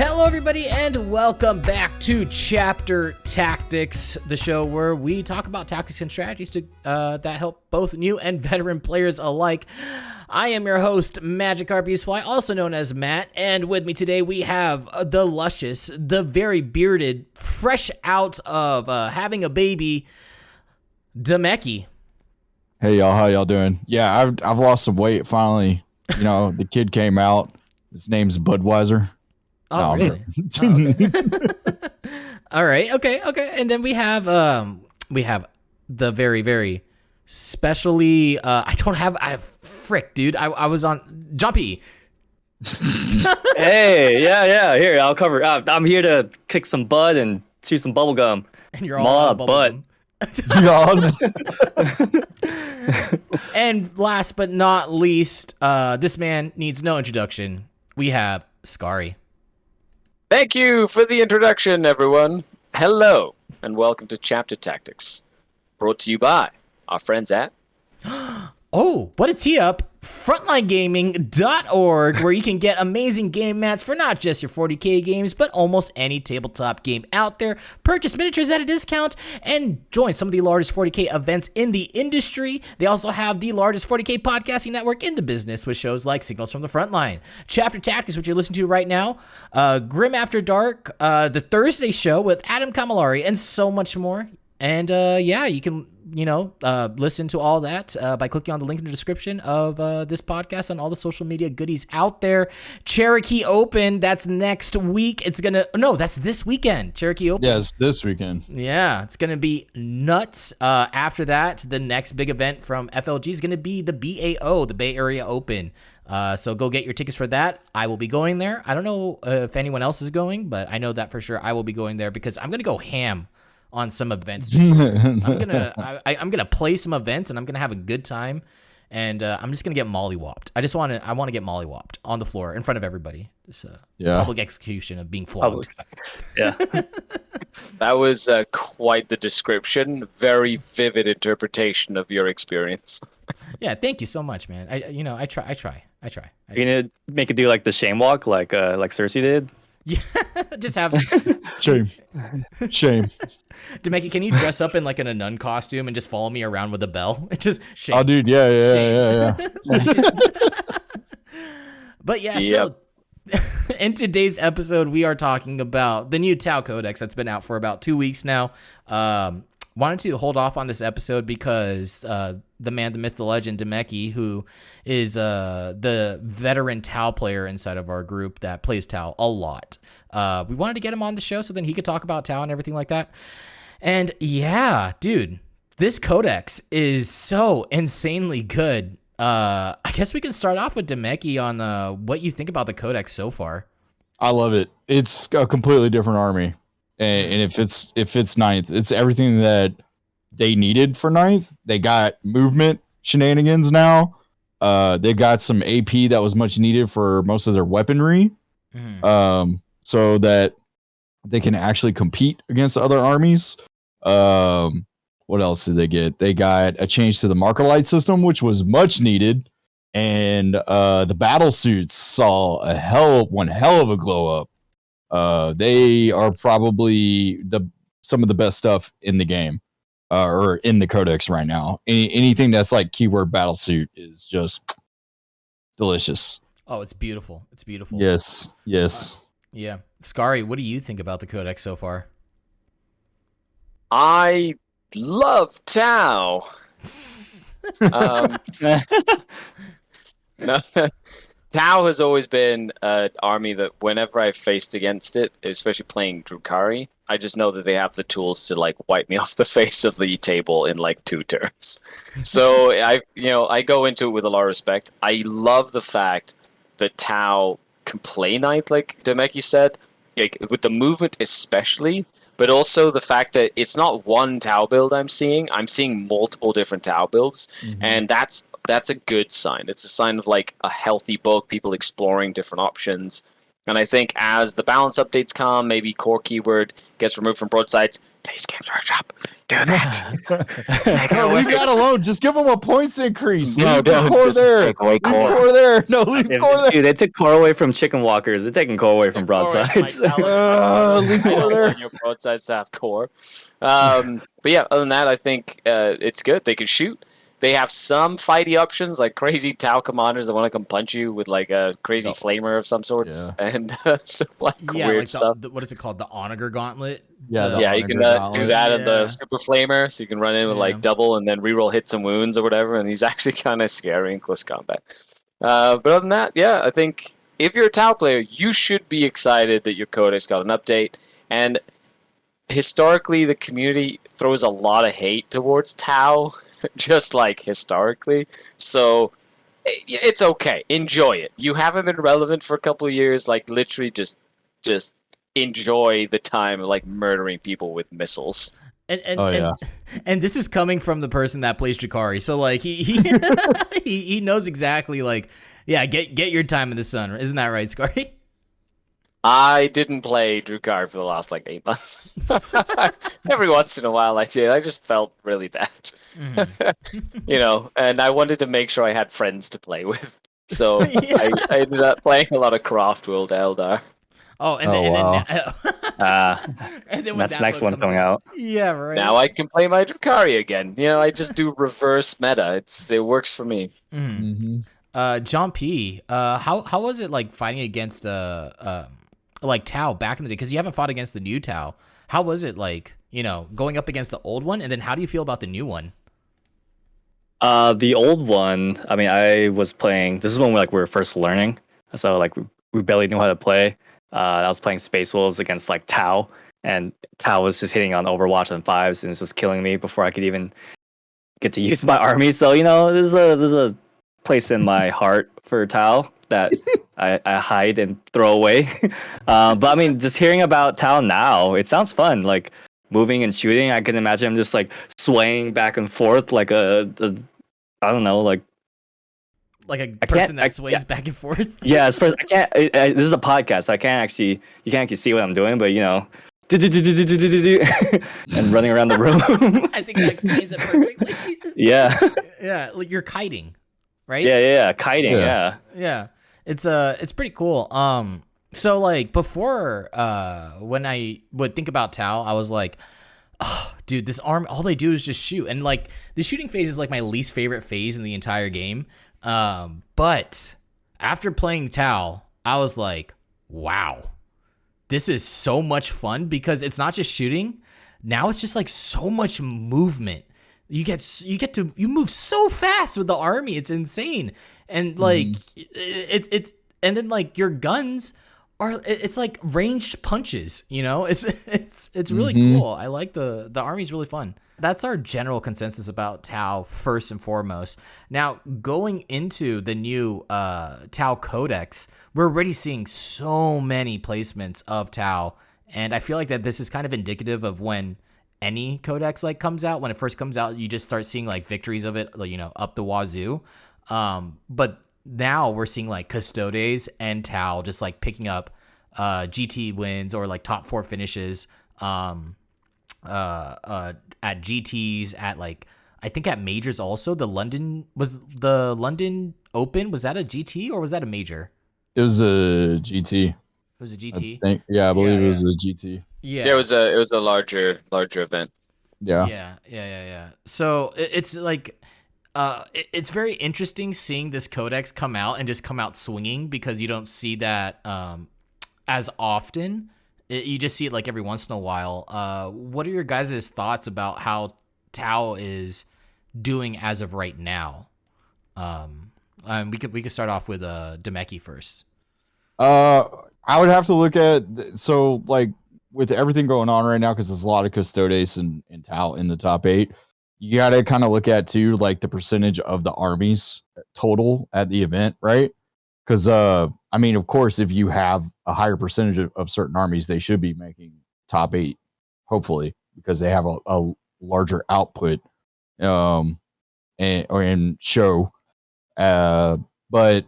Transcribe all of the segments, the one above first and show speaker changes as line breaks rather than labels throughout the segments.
Hello, everybody, and welcome back to Chapter Tactics, the show where we talk about tactics and strategies that help both new and veteran players alike. I am your host, Magic Harpies Fly, also known as Matt, and with me today we have the luscious, the very bearded, fresh out of having a baby, Demeki.
Hey y'all, how y'all doing? Yeah, I've lost some weight finally. You know, the kid came out. His name's Budweiser.
Oh,
No,
really? Oh, okay. All right. Okay. And then we have the very, very specially, frick, dude. I was on Jumpy.
Hey, yeah. Here, I'll cover. I'm here to kick some butt and chew some bubble gum.
And you're all out of bubble gum. And last but not least, this man needs no introduction. We have Scary.
Thank you for the introduction, everyone. Hello, and welcome to Chapter Tactics, brought to you by our friends at...
Oh, what a tee-up. Frontlinegaming.org, where you can get amazing game mats for not just your 40k games, but almost any tabletop game out there. Purchase miniatures at a discount and join some of the largest 40k events in the industry. They also have the largest 40k podcasting network in the business with shows like Signals from the Frontline, Chapter Tactics, which you're listening to right now, Grim After Dark, the Thursday show with Adam Kamilari, and so much more. And you can... listen to all that by clicking on the link in the description of this podcast on all the social media goodies out there. Cherokee Open, that's next week. That's this weekend. Cherokee Open.
Yes, this weekend.
Yeah, it's going to be nuts. After that, the next big event from FLG is going to be the BAO, the Bay Area Open. So go get your tickets for that. I will be going there. I don't know if anyone else is going, but I know that for sure I will be going there because I'm going to go ham on some events. I'm gonna play some events and I'm gonna have a good time, and I'm just gonna get mollywopped. I want to get mollywopped on the floor in front of everybody. This public execution of being flogged.
Yeah,
That was quite the description. Very vivid interpretation of your experience.
Yeah, thank you so much, man. I try.
You gonna make it do like the shame walk, like Cersei did.
Yeah, just have
Shame.
Demeki, can you dress up in like in a nun costume and just follow me around with a bell? Just shame.
Oh, dude, yeah.
But yeah,
Yep.
So in today's episode, we are talking about the new Tau Codex that's been out for about 2 weeks now. Wanted to hold off on this episode because the man, the myth, the legend, Demeki, who is the veteran Tau player inside of our group that plays Tau a lot. We wanted to get him on the show so then he could talk about Tau and everything like that. And yeah, dude, this Codex is so insanely good. I guess we can start off with Demeki on what you think about the Codex so far.
I love it. It's a completely different army. And if it's ninth, it's everything that they needed for ninth. They got movement shenanigans now. They got some AP that was much needed for most of their weaponry.
Mm-hmm.
So that they can actually compete against other armies. What else did they get? They got a change to the marker light system, which was much needed. And the battle suits saw one hell of a glow up. They are probably some of the best stuff in the game, or in the Codex right now. Anything that's like keyword battlesuit is just delicious.
Oh, it's beautiful.
Yes.
Yeah. Scary, what do you think about the Codex so far?
I love Tau. No, Tau has always been an army that whenever I've faced against it, especially playing Drukhari, I just know that they have the tools to like wipe me off the face of the table in like 2 turns. So I go into it with a lot of respect. I love the fact that Tau can play ninth, like Demeki said, like with the movement especially, but also the fact that it's not one Tau build I'm seeing multiple different Tau builds, and that's a good sign. It's a sign of like a healthy book, people exploring different options. And I think as the balance updates come, maybe core keyword gets removed from Broadsides. Please, Games Workshop, do that.
No, leave that alone. Just give them a points increase.
No,
Leave
don't.
core
Just
there.
take away
Leave
core.
core there. No, leave core there.
Dude, they took core away from chicken walkers. They're taking core away from broadsides.
Leave
I
core
don't
there.
want your Broadsides to have core. But yeah, other than that, I think it's good. They can shoot. They have some fighty options, like crazy Tau commanders that want to come punch you with like a crazy flamer of some sorts, and some like weird
like
stuff.
what is it called? The Onager Gauntlet.
Yeah, you can do that in the super flamer, so you can run in with like double and then reroll hits and wounds or whatever. And he's actually kind of scary in close combat. But other than that, yeah, I think if you're a Tau player, you should be excited that your Codex got an update. And historically, the community throws a lot of hate towards Tau, just like historically. So it's okay. Enjoy it. You haven't been relevant for a couple of years. Like literally, just enjoy the time of like murdering people with missiles.
And this is coming from the person that plays Drakari, so like he he knows exactly like get your time in the sun, isn't that right, Scary?
I didn't play Drukari for the last like 8 months. Every once in a while I did. I just felt really bad. And I wanted to make sure I had friends to play with. So I ended up playing a lot of Craft World Eldar.
And then
that's the next one coming out.
Yeah, right.
Now I can play my Drukari again. I just do reverse meta. It works for me.
John P, how was it like fighting against like Tau back in the day? Because you haven't fought against the new Tau. How was it like, going up against the old one, and then how do you feel about the new one?
The old one, I mean, I was playing. This is when we were first learning, so like we barely knew how to play. I was playing Space Wolves against like Tau, and Tau was just hitting on Overwatch on 5s, and it was just killing me before I could even get to use my army. So there's a place in my heart for Tau that I hide and throw away. But I mean, just hearing about Tau now, it sounds fun. Like moving and shooting, I can imagine him just like swaying back and forth like I don't know, like
a person that sways back and forth.
Yeah, I can't. This is a podcast, so you can't actually see what I'm doing, but and running around the room.
I think that explains it perfectly.
Yeah.
Yeah, like you're kiting, right?
Yeah, kiting.
Yeah. It's pretty cool. So like before, when I would think about Tau, I was like, oh, dude, this arm, all they do is just shoot, and like the shooting phase is like my least favorite phase in the entire game. But after playing Tau, I was like, wow, this is so much fun because it's not just shooting. Now it's just like so much movement. You move so fast with the army. It's insane. And like, it's and then like your guns it's like ranged punches, it's really cool. I like the army's really fun. That's our general consensus about Tau first and foremost. Now, going into the new Tau Codex, we're already seeing so many placements of Tau, and I feel like that this is kind of indicative of when any Codex like comes out. When it first comes out, you just start seeing like victories of it, up the wazoo. But now we're seeing like Custodes and Tau just like picking up GT wins or like top 4 finishes. At GTs, at like I think at majors also. The London Open, was that a GT or was that a major?
It was a GT.
It was a GT.
I believe it was a GT.
Yeah, it was a larger event.
Yeah.
So it's like it's very interesting seeing this Codex come out and just come out swinging, because you don't see that as often. You just see it like every once in a while. What are your guys' thoughts about how Tau is doing as of right now? We could start off with Demeki first.
I would have to look at so like with everything going on right now, because there's a lot of Custodes and Tau in the top 8. You got to kind of look at too like the percentage of the armies total at the event, right? Because I mean, of course, if you have a higher percentage of certain armies, they should be making top 8, hopefully, because they have a larger output and show. But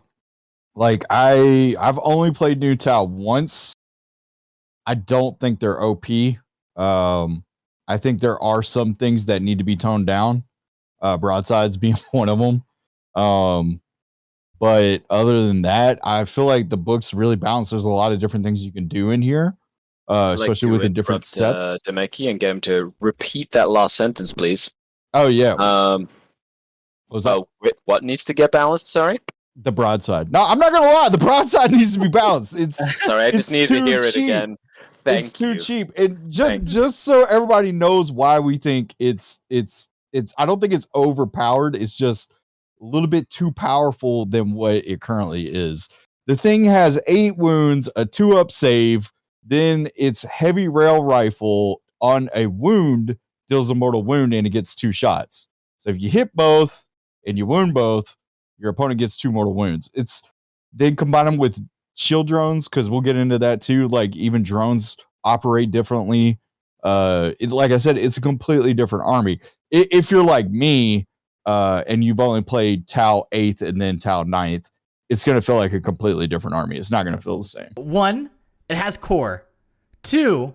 Like I've only played New Tau once. I don't think they're OP. I think there are some things that need to be toned down. Broadsides being one of them. But other than that, I feel like the book's really balanced. There's a lot of different things you can do in here, especially with the different sets.
Demeki, and get him to repeat that last sentence, please.
Oh yeah.
What
was that?
What needs to get balanced? Sorry.
The broadside. No, I'm not gonna lie. The broadside needs to be balanced. It's
sorry. I just need to hear it again. Thank
it's too cheap. And just so everybody knows why we think it's. I don't think it's overpowered. It's just a little bit too powerful than what it currently is. The thing has 8 wounds, a 2-up save, then its heavy rail rifle on a wound deals a mortal wound and it gets 2 shots. So if you hit both and you wound both, your opponent gets 2 mortal wounds. It's then combine them with shield drones, because we'll get into that too. Like even drones operate differently. Like I said, it's a completely different army. If you're like me, and you've only played Tau 8th and then Tau 9th, it's going to feel like a completely different army. It's not going to feel the same.
1, it has core. 2,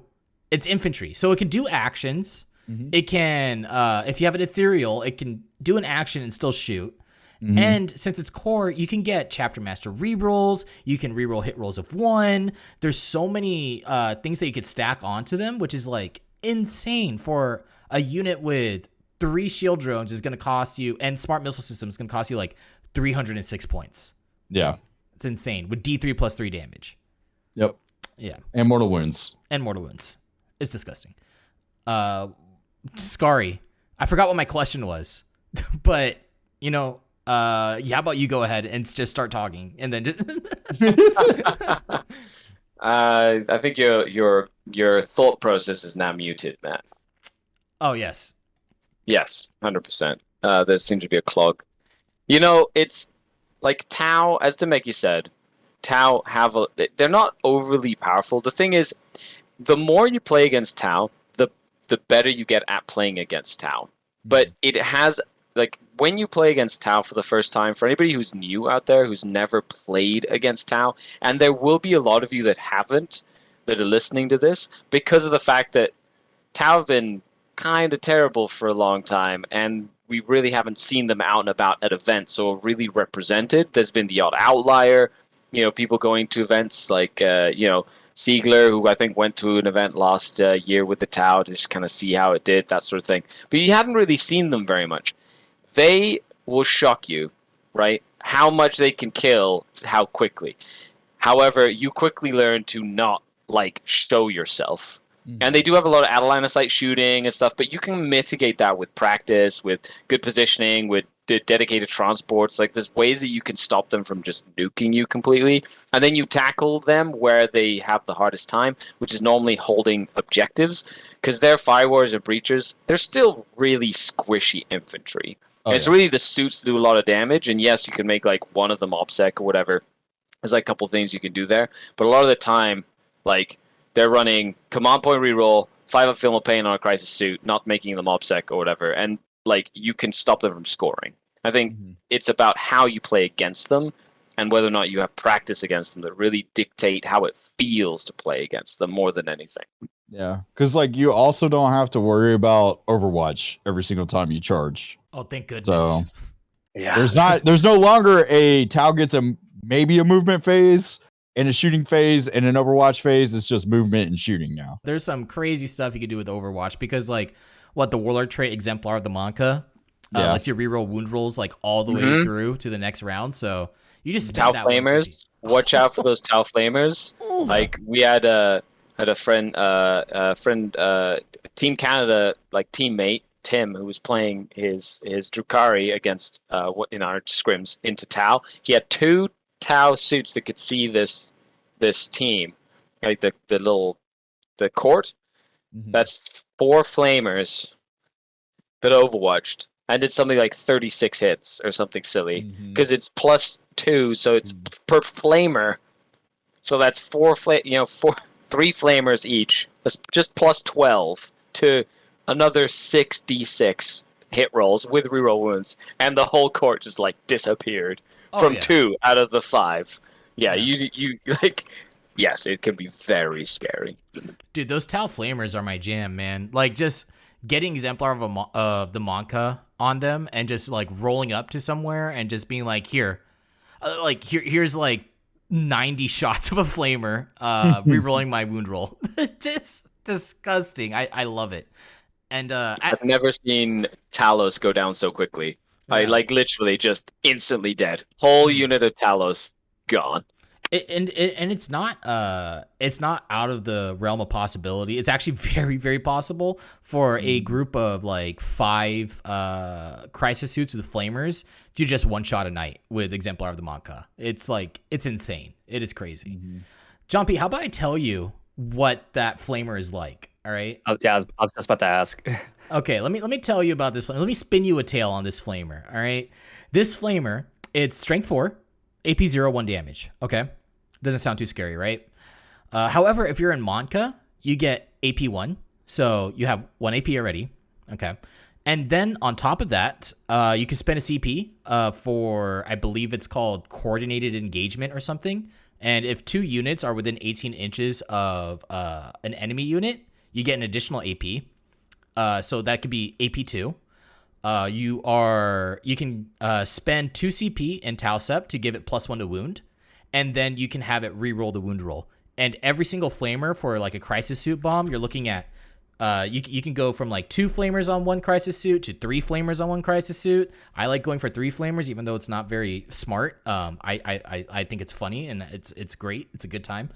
it's infantry. So it can do actions. Mm-hmm. It can, if you have an Ethereal, it can do an action and still shoot. Mm-hmm. And since it's core, you can get Chapter Master rerolls. You can reroll hit rolls of 1. There's so many things that you could stack onto them, which is like insane for a unit with 3 shield drones is going to cost you, and smart missile system is going to cost you like 306 points.
Yeah.
It's insane with D3 plus 3 damage.
Yep.
Yeah.
And mortal wounds.
It's disgusting. Scary. I forgot what my question was, but how about you go ahead and just start talking and then just
I think your thought process is now muted, Matt.
Oh, yes.
Yes, 100%. There seems to be a clog. It's like Tau, as Demeki said, Tau they're not overly powerful. The thing is, the more you play against Tau, the better you get at playing against Tau. But it has, like, when you play against Tau for the first time, for anybody who's new out there, who's never played against Tau, and there will be a lot of you that haven't, that are listening to this, because of the fact that Tau have been kind of terrible for a long time, and we really haven't seen them out and about at events or really represented. There's been the odd outlier, people going to events like, Siegler, who I think went to an event last year with the Tau to just kind of see how it did, that sort of thing. But you hadn't really seen them very much. They will shock you, right? How much they can kill, how quickly. However, you quickly learn to not, show yourself. And they do have a lot of out-of-line of sight shooting and stuff, but you can mitigate that with practice, with good positioning, with dedicated transports. Like, there's ways that you can stop them from just nuking you completely. And then you tackle them where they have the hardest time, which is normally holding objectives. Because their firewars and breachers, they're still really squishy infantry. It's really the suits that do a lot of damage. And yes, you can make, one of them OPSEC or whatever. There's, a couple things you can do there. But a lot of the time, they're running command point reroll, 5-up film of pain on a crisis suit, not making them OPSEC or whatever, and you can stop them from scoring. I think it's about how you play against them and whether or not you have practice against them that really dictate how it feels to play against them more than anything.
Yeah, because you also don't have to worry about Overwatch every single time you charge.
Oh, thank goodness.
So yeah, there's no longer a Tau gets maybe a movement phase. In a shooting phase and an Overwatch phase, it's just movement and shooting now.
There's some crazy stuff you can do with Overwatch because, the Warlord trait Exemplar of the Monka lets you reroll wound rolls all the way through to the next round. So you just
Tau Flamers. Watch out for those Tau Flamers. We had a friend, Team Canada, teammate Tim, who was playing his Drukhari against in our scrims into Tau. He had 2 Tau suits that could see this team, the court. That's 4 flamers that overwatched and did something like 36 hits or something silly because it's +2, so it's per flamer. So that's 3 flamers each. That's just +12 to another 6d6 hit rolls with reroll wounds, and the whole court just disappeared. From 2 out of the 5. Yeah,
Yeah.
you like. Yes, it can be very scary.
Dude, those Tau Flamers are my jam, man. Like, just getting Exemplar of the Monka on them and just, like, rolling up to somewhere and just being like, here's, like, 90 shots of a Flamer, re-rolling my wound roll. Just disgusting. I love it. And,
I've never seen Talos go down so quickly. I
yeah.
like literally just instantly dead. Whole unit of Talos gone.
And it's not out of the realm of possibility. It's actually very, very possible for a group of like 5 crisis suits with flamers to just one shot a night with Exemplar of the Monka. It's like, it's insane. It is crazy. Jumpy, how about I tell you what that flamer is like? All right.
Yeah, I was just about to ask.
Okay, let me tell you about this flamer. Let me spin you a tale on this flamer. All right. This flamer, it's strength 4, AP 0, 1 damage. Okay. Doesn't sound too scary, right? However, if you're in Monka, you get AP 1. So you have 1 AP already. Okay. And then on top of that, you can spend a CP for, I believe it's called coordinated engagement or something. And if 2 units are within 18 inches of an enemy unit, you get an additional AP. So that could be AP 2. You can spend 2 CP in Tau Sept to give it +1 to wound. And then you can have it re-roll the wound roll. And every single flamer for like a crisis suit bomb, you're looking at, you can go from like 2 flamers on 1 crisis suit to 3 flamers on 1 crisis suit. I like going for 3 flamers, even though it's not very smart. I think it's funny and it's great. It's a good time.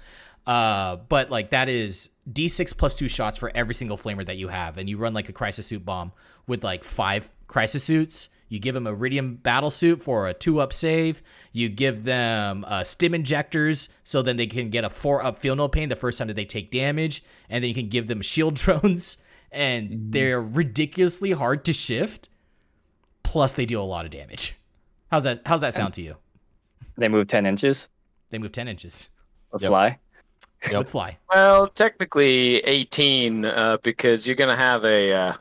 But like that is D6 plus 2 shots for every single flamer that you have. And you run like a crisis suit bomb with like 5 crisis suits. You give them Iridium battle suit for a 2-up save. You give them stim injectors so then they can get a 4-up feel no pain the first time that they take damage. And then you can give them shield drones. And they're ridiculously hard to shift. Plus they deal a lot of damage. How's that sound to you?
They move 10 inches
They move 10 inches.
with
Yep.
fly.
With fly.
Well, technically 18, because you're gonna have a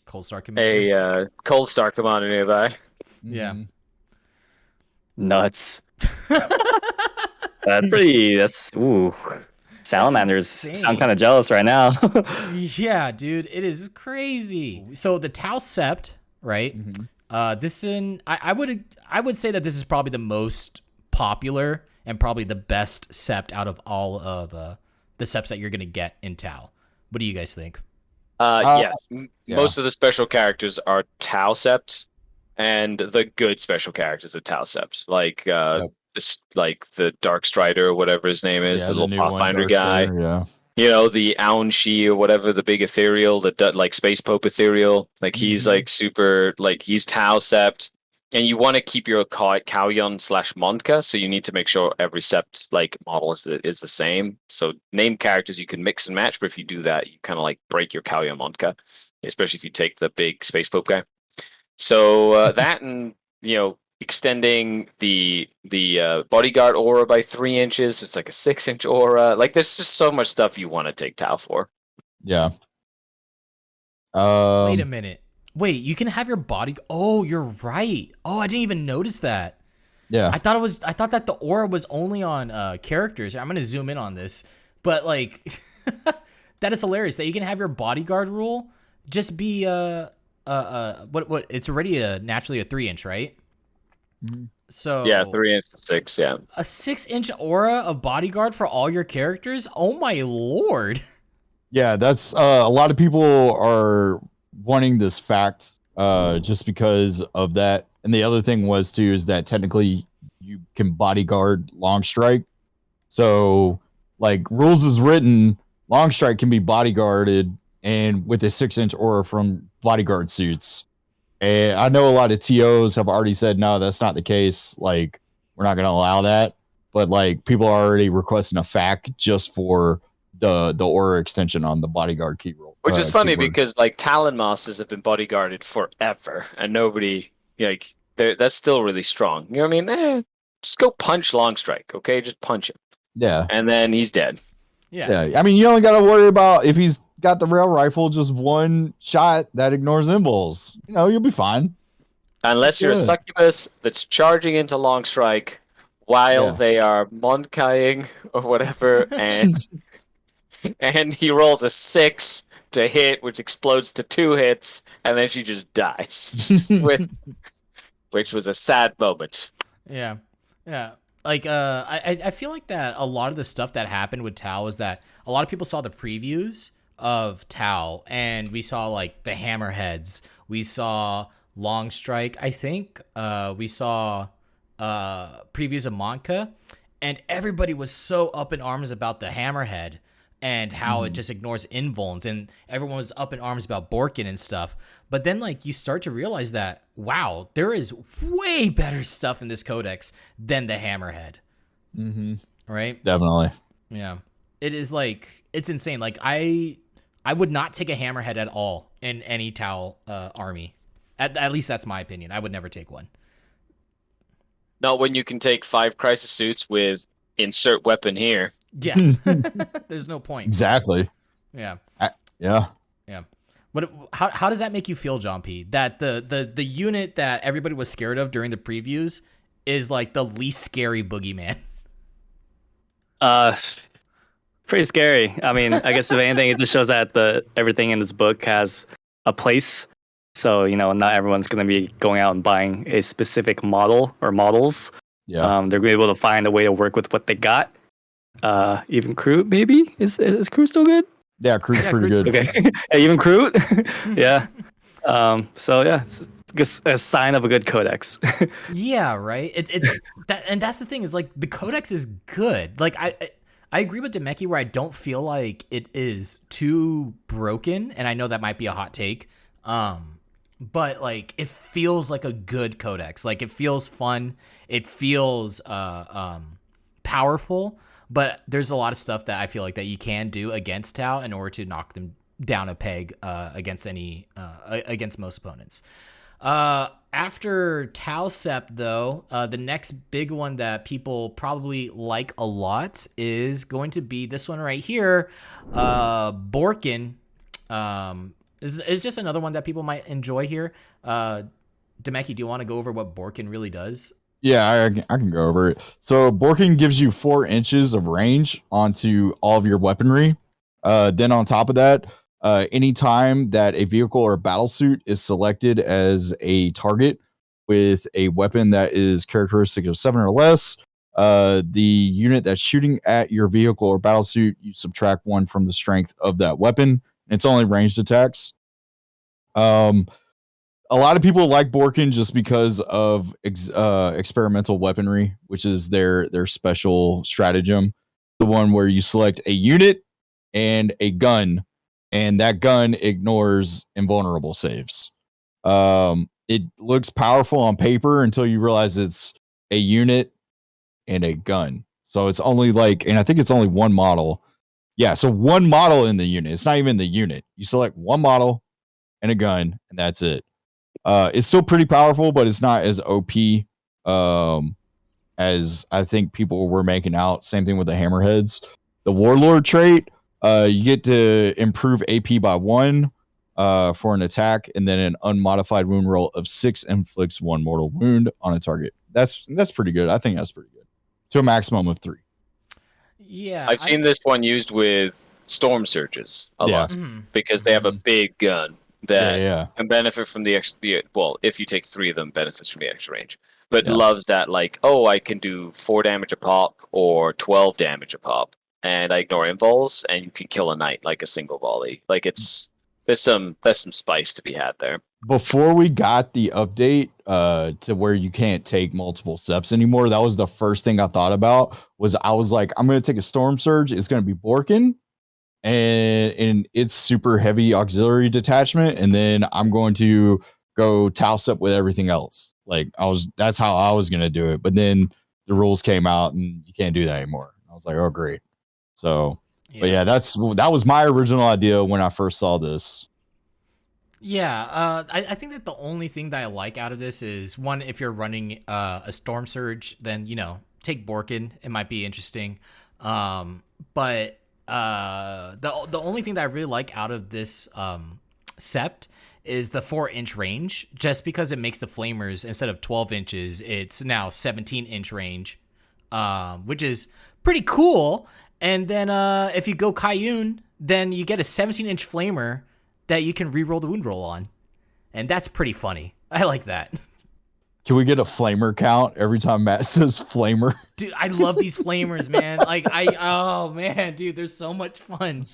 Cold Star Commander.
Cold Star commander nearby.
Yeah.
Nuts. That's ooh. Salamanders
insane.
sound kind of jealous right now.
Yeah, dude, it is crazy. So the Tau Sept, right? I would say that this is probably the most popular and probably the best sept out of all of the septs that you're gonna get in Tau. What do you guys think?
Yes.
yeah.
Most of the special characters are Tau Sept, and the good special characters are Tau Sept. Like like the Dark Strider or whatever his name is,
Yeah,
the little
new one,
Pathfinder
Dark
guy.
Strider, yeah.
You know, the Aunshi or whatever, the big Ethereal, like Space Pope Ethereal. Like he's like super, like he's Tau Sept. And you want to keep your Kauyon / Monka, so you need to make sure every sept like model is the same. So name characters you can mix and match, but if you do that, you kind of like break your Kauyon Monka, especially if you take the big Space Pope guy. So that and extending the Bodyguard aura by 3 inches, so it's like a 6-inch aura. Like there's just so much stuff you want to take Tau for.
Yeah.
Wait a minute. Wait, you can have your body. Oh, you're right. Oh, I didn't even notice that.
Yeah.
I thought that the aura was only on characters. I'm gonna zoom in on this, but like, that is hilarious that you can have your bodyguard rule just be what it's already naturally a 3-inch, right? So
Yeah, 3 inch to 6. Yeah.
a 6-inch aura of bodyguard for all your characters. Oh my lord.
Yeah, that's a lot of people are wanting this fact just because of that. And the other thing was too is that technically you can bodyguard long strike. So like rules is written, long strike can be bodyguarded and with a 6-inch aura from bodyguard suits. And I know a lot of TOs have already said no, that's not the case. Like we're not gonna allow that. But like people are already requesting a fact just for the aura extension on the bodyguard key roll.
Which is funny
keyword.
because like Talon Masters have been bodyguarded forever, and nobody like that's still really strong. You know what I mean? Just go punch Long Strike, okay? Just punch him,
Yeah.
and then he's dead.
Yeah.
I mean, you only got to worry about if he's got the rail rifle, just one shot that ignores impulse. You'll be fine.
Unless you're a
Good.
succubus that's charging into Long Strike while
Yeah.
they are Monkaiing or whatever, and he rolls a 6 to hit, which explodes to 2 hits, and then she just dies, which was a sad moment.
Yeah, yeah. Like, I feel like that a lot of the stuff that happened with Tau is that a lot of people saw the previews of Tau, and we saw like the Hammerheads, we saw Long Strike, I think, we saw previews of Monka, and everybody was so up in arms about the Hammerhead and how it just ignores invulns, and everyone was up in arms about Bork'an and stuff. But then, like, you start to realize that, wow, there is way better stuff in this codex than the Hammerhead.
Mm-hmm.
Right?
Definitely.
Yeah. It is, like, it's insane. Like, I would not take a Hammerhead at all in any Tau army. At least that's my opinion. I would never take one.
Not when you can take 5 crisis suits with insert weapon here.
Yeah. There's no point.
Exactly.
Yeah.
Yeah.
Yeah. But how does that make you feel, John P? That the unit that everybody was scared of during the previews is like the least scary boogeyman?
Pretty scary. I mean, I guess if anything, it just shows that everything in this book has a place. So, not everyone's going to be going out and buying a specific model or models.
Yeah.
They're going to be able to find a way to work with what they got. Even Crew, maybe? Is Crew still good?
Yeah, Crew's pretty good.
Okay. Even Crew? Yeah. So, yeah, it's a sign of a good codex.
Yeah, right. It's that, and that's the thing is like the codex is good. Like I agree with Demeki where I don't feel like it is too broken, and I know that might be a hot take. But like it feels like a good codex. Like it feels fun. It feels powerful. But there's a lot of stuff that I feel like that you can do against Tau in order to knock them down a peg against most opponents. After Tau Sept, though, the next big one that people probably like a lot is going to be this one right here, Bork'an. Is just another one that people might enjoy here. Demeki, do you want to go over what Bork'an really does?
Yeah, I can go over it. So Bork'an gives you 4 inches of range onto all of your weaponry. Then on top of that, anytime that a vehicle or battlesuit is selected as a target with a weapon that is characteristic of 7 or less, the unit that's shooting at your vehicle or battlesuit, you subtract 1 from the strength of that weapon. It's only ranged attacks. A lot of people like Bork'an just because of experimental weaponry, which is their special stratagem. The one where you select a unit and a gun, and that gun ignores invulnerable saves. It looks powerful on paper until you realize it's a unit and a gun. So it's only and I think it's only one model. Yeah, so one model in the unit. It's not even the unit. You select one model and a gun, and that's it. It's still pretty powerful, but it's not as OP as I think people were making out. Same thing with the Hammerheads. The Warlord trait, you get to improve AP by 1 for an attack, and then an unmodified wound roll of 6 inflicts 1 mortal wound on a target. That's pretty good. I think that's pretty good. To a maximum of 3.
Yeah,
I've seen this one used with storm surges a lot because they have a big gun that can benefit from the extra. Well, if you take 3 of them, benefits from the extra range. But loves that, like, I can do 4 damage a pop or 12 damage a pop, and I ignore invuls, and you can kill a knight like a single volley. Like there's some spice to be had there.
Before we got the update to where you can't take multiple steps anymore, that was the first thing I thought about. I was like, I'm going to take a storm surge. It's going to be Bork'an, and it's super heavy auxiliary detachment, and then I'm going to go Tau Sept with everything else. That's how I was going to do it. But then the rules came out and you can't do that anymore. I was like, oh, great. So, but yeah, that was my original idea when I first saw this.
Yeah, I think that the only thing that I like out of this is, one, if you're running a Storm Surge, then, take Bork'an. It might be interesting. But the only thing that I really like out of this Sept is the 4-inch range, just because it makes the Flamers, instead of 12 inches, it's now 17-inch range. which is pretty cool. And then if you go Kayun, then you get a 17-inch flamer that you can reroll the wound roll on. And that's pretty funny. I like that.
Can we get a flamer count every time Matt says flamer?
Dude, I love these flamers, man. Oh man, dude, they're so much fun.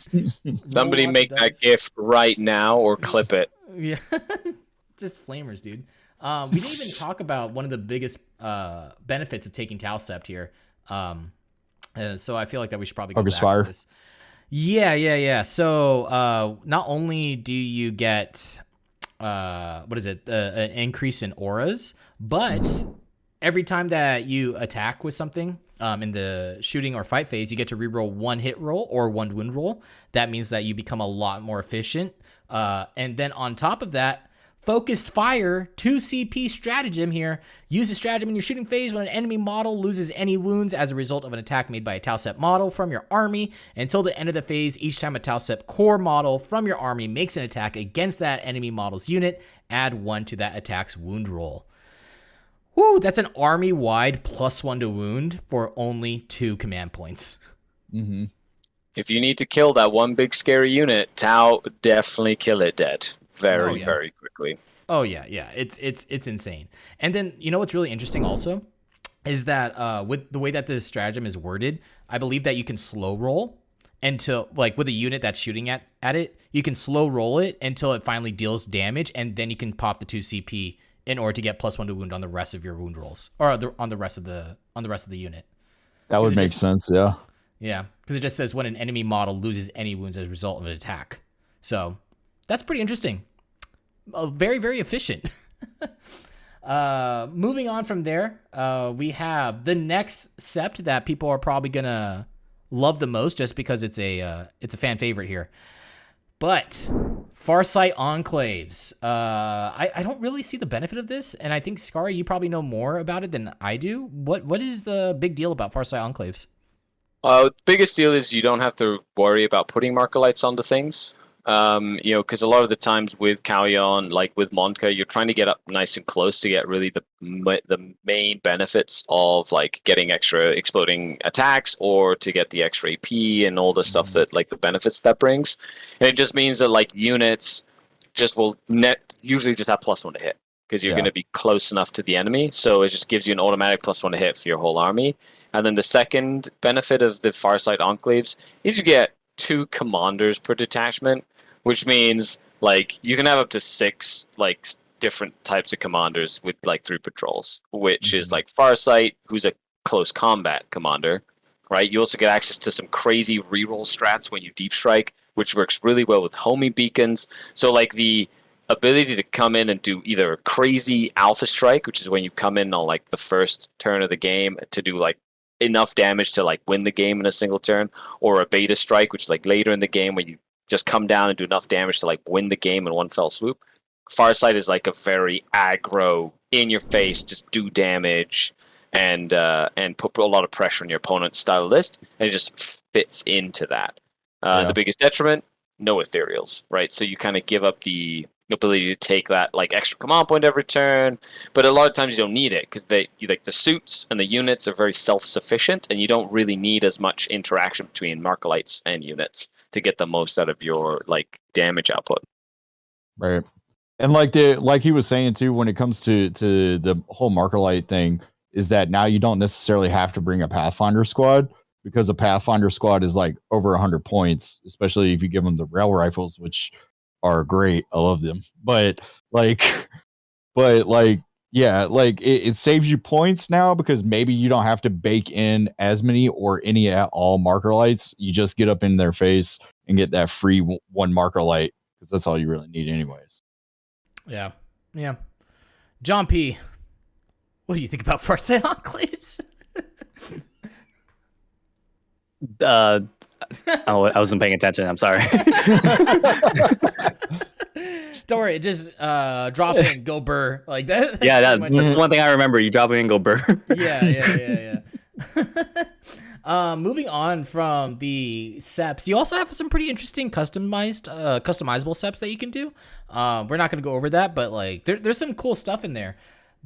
Somebody make that GIF right now or clip it.
Yeah, just flamers, dude. We didn't even talk about one of the biggest benefits of taking Tau Sept here. So I feel like that we should probably go back
Fire.
to this. Yeah. So not only do you get an increase in auras, but every time that you attack with something in the shooting or fight phase, you get to reroll one hit roll or one wound roll. That means that you become a lot more efficient. And then on top of that, Focused Fire, 2 CP stratagem here. Use the stratagem in your shooting phase when an enemy model loses any wounds as a result of an attack made by a Tau Sept model from your army. Until the end of the phase, each time a Tau Sept core model from your army makes an attack against that enemy model's unit, add 1 to that attack's wound roll. Woo, that's an army-wide +1 to wound for only 2 command points.
Mm-hmm.
If you need to kill that one big scary unit, Tau definitely kill it dead. Very quickly.
Oh yeah, it's insane. And then you know what's really interesting also is that with the way that this stratagem is worded, I believe that you can slow roll until, like, with a unit that's shooting at it, you can slow roll it until it finally deals damage, and then you can pop the 2 CP in order to get +1 to wound on the rest of your wound rolls, or on the rest of the unit.
That would make sense, yeah.
Yeah, because it just says when an enemy model loses any wounds as a result of an attack. So that's pretty interesting. Very, very efficient. Moving on from there, we have the next sept that people are probably gonna love the most, just because it's a fan favorite here. But Farsight Enclaves, I don't really see the benefit of this, and I think Scary, you probably know more about it than I do. What is the big deal about Farsight Enclaves?
Biggest deal is you don't have to worry about putting marker lights onto things. Because a lot of the times with Kalyon, like with Monka, you're trying to get up nice and close to get really the main benefits of like getting extra exploding attacks, or to get the extra AP and all the stuff that, like, the benefits that brings. And it just means that, like, units just will usually just have +1 to hit, because you're going to be close enough to the enemy. So it just gives you an automatic +1 to hit for your whole army. And then the second benefit of the Farsight Enclaves is you get 2 commanders per detachment, which means, like, you can have up to 6, like, different types of commanders with, like, 3 patrols, which is, like, Farsight, who's a close combat commander, right? You also get access to some crazy reroll strats when you deep strike, which works really well with homing beacons. So, like, the ability to come in and do either a crazy alpha strike, which is when you come in on, like, the first turn of the game to do, like, enough damage to, like, win the game in a single turn, or a beta strike, which is, like, later in the game when you just come down and do enough damage to, like, win the game in one fell swoop. Farsight is like a very aggro, in your face, just do damage and put a lot of pressure on your opponent's style list, and it just fits into that. The biggest detriment, no ethereals, right? So you kind of give up the ability to take that, like, extra command point every turn, but a lot of times you don't need it, because like, the suits and the units are very self-sufficient, and you don't really need as much interaction between marker lights and units to get the most out of your, like, damage output.
Right. And like he was saying too, when it comes to the whole marker light thing, is that now you don't necessarily have to bring a Pathfinder squad, because a Pathfinder squad is like over 100 points, especially if you give them the rail rifles, which are great. I love them. But yeah, like it saves you points now, because maybe you don't have to bake in as many or any at all marker lights. You just get up in their face and get that free 1 marker light, because that's all you really need anyways.
Yeah. John P., what do you think about Farsight Enclaves?
I wasn't paying attention. I'm sorry.
Don't worry, just drop in, go brrr, like that.
Yeah, that's one thing I remember. You drop in and go brrr.
Yeah. Moving on from the seps, you also have some pretty interesting customizable seps that you can do. We're not going to go over that, but, like, there's some cool stuff in there.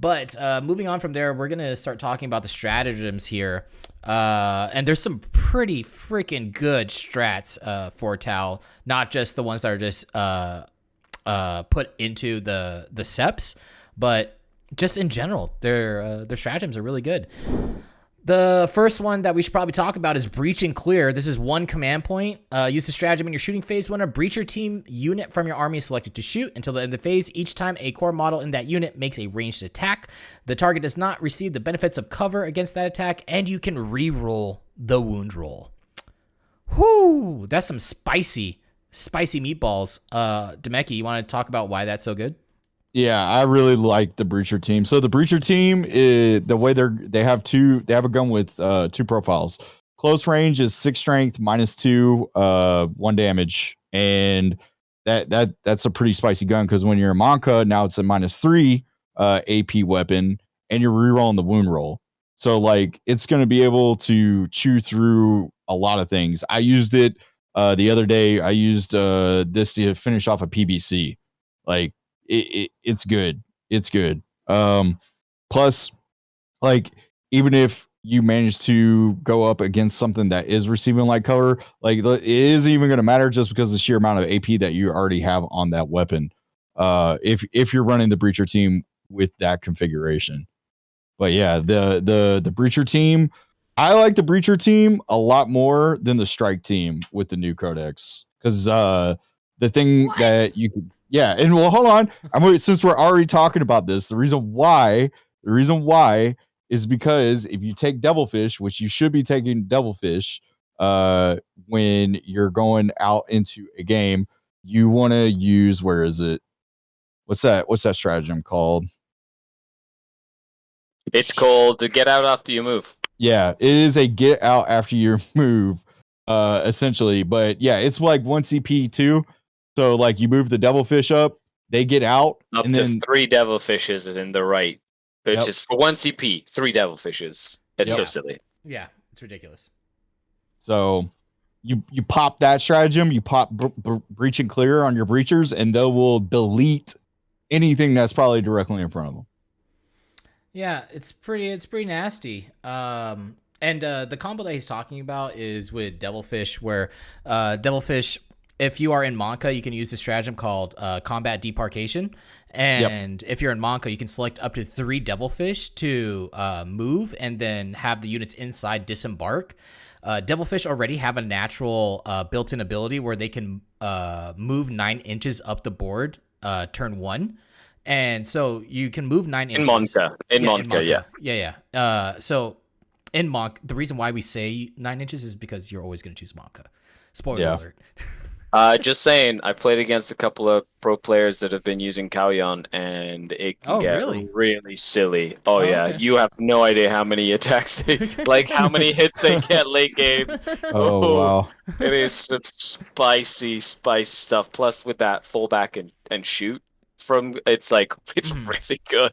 But moving on from there, we're going to start talking about the stratagems here. And there's some pretty freaking good strats for Tau, not just the ones that are just put into the septs, but just in general, their stratagems are really good. The first one that we should probably talk about is Breach and Clear. This is one command point. Use the stratagem in your shooting phase when a breacher team unit from your army is selected to shoot until the end of the phase. Each time a core model in that unit makes a ranged attack, the target does not receive the benefits of cover against that attack, and you can re-roll the wound roll. Whoo! That's some spicy meatballs. Demeki, you want to talk about why that's so good?
Yeah, I really like the Breacher team. So the Breacher team is the way they have a gun with 2 profiles. Close range is 6 strength, -2, 1 damage, and that's a pretty spicy gun because when you're a Monka, now it's a -3 AP weapon, and you're rerolling the wound roll. So like it's going to be able to chew through a lot of things. I used it the other day. I used this to finish off a PBC. Like it's good. It's good. Plus, like, even if you manage to go up against something that is receiving light cover, like it isn't even going to matter just because of the sheer amount of AP that you already have on that weapon. If you're running the Breacher team with that configuration. But yeah, the Breacher team, I like the Breacher team a lot more than the Strike team with the new Codex. Because the thing that you could, yeah, and well, hold on. Since we're already talking about this, the reason why is because if you take Devilfish, which you should be taking Devilfish, when you're going out into a game, you want to use, where is it? What's that stratagem called?
It's called the get out after you move.
Yeah, it is a get out after your move, essentially. But yeah, it's like 1 CP too. So like you move the Devilfish up, they get out.
Up
and
to
then
3 Devilfishes in the right. Which
Yep.
is for 1 CP, 3 Devilfishes. It's so silly.
Yeah, it's ridiculous.
So you pop that stratagem, you pop Breach and Clear on your Breachers, and they will delete anything that's probably directly in front of them.
Yeah, it's pretty nasty. And the combo that he's talking about is with Devilfish, where Devilfish, if you are in Monka, you can use this stratagem called Combat Deparcation. And if you're in Monka, you can select up to 3 Devilfish to move and then have the units inside disembark. Devilfish already have a natural built-in ability where they can move 9 inches up the board turn 1. And so you can move 9 inches.
In Monka,
yeah. So in Monka, the reason why we say 9 inches is because you're always going to choose Monka. Spoiler alert.
Just saying, I've played against a couple of pro players that have been using Kauyon, and it can get really silly. Okay. You have no idea how many attacks how many hits they get late game.
Wow.
It is some spicy stuff. Plus with that full back and shoot it's really good.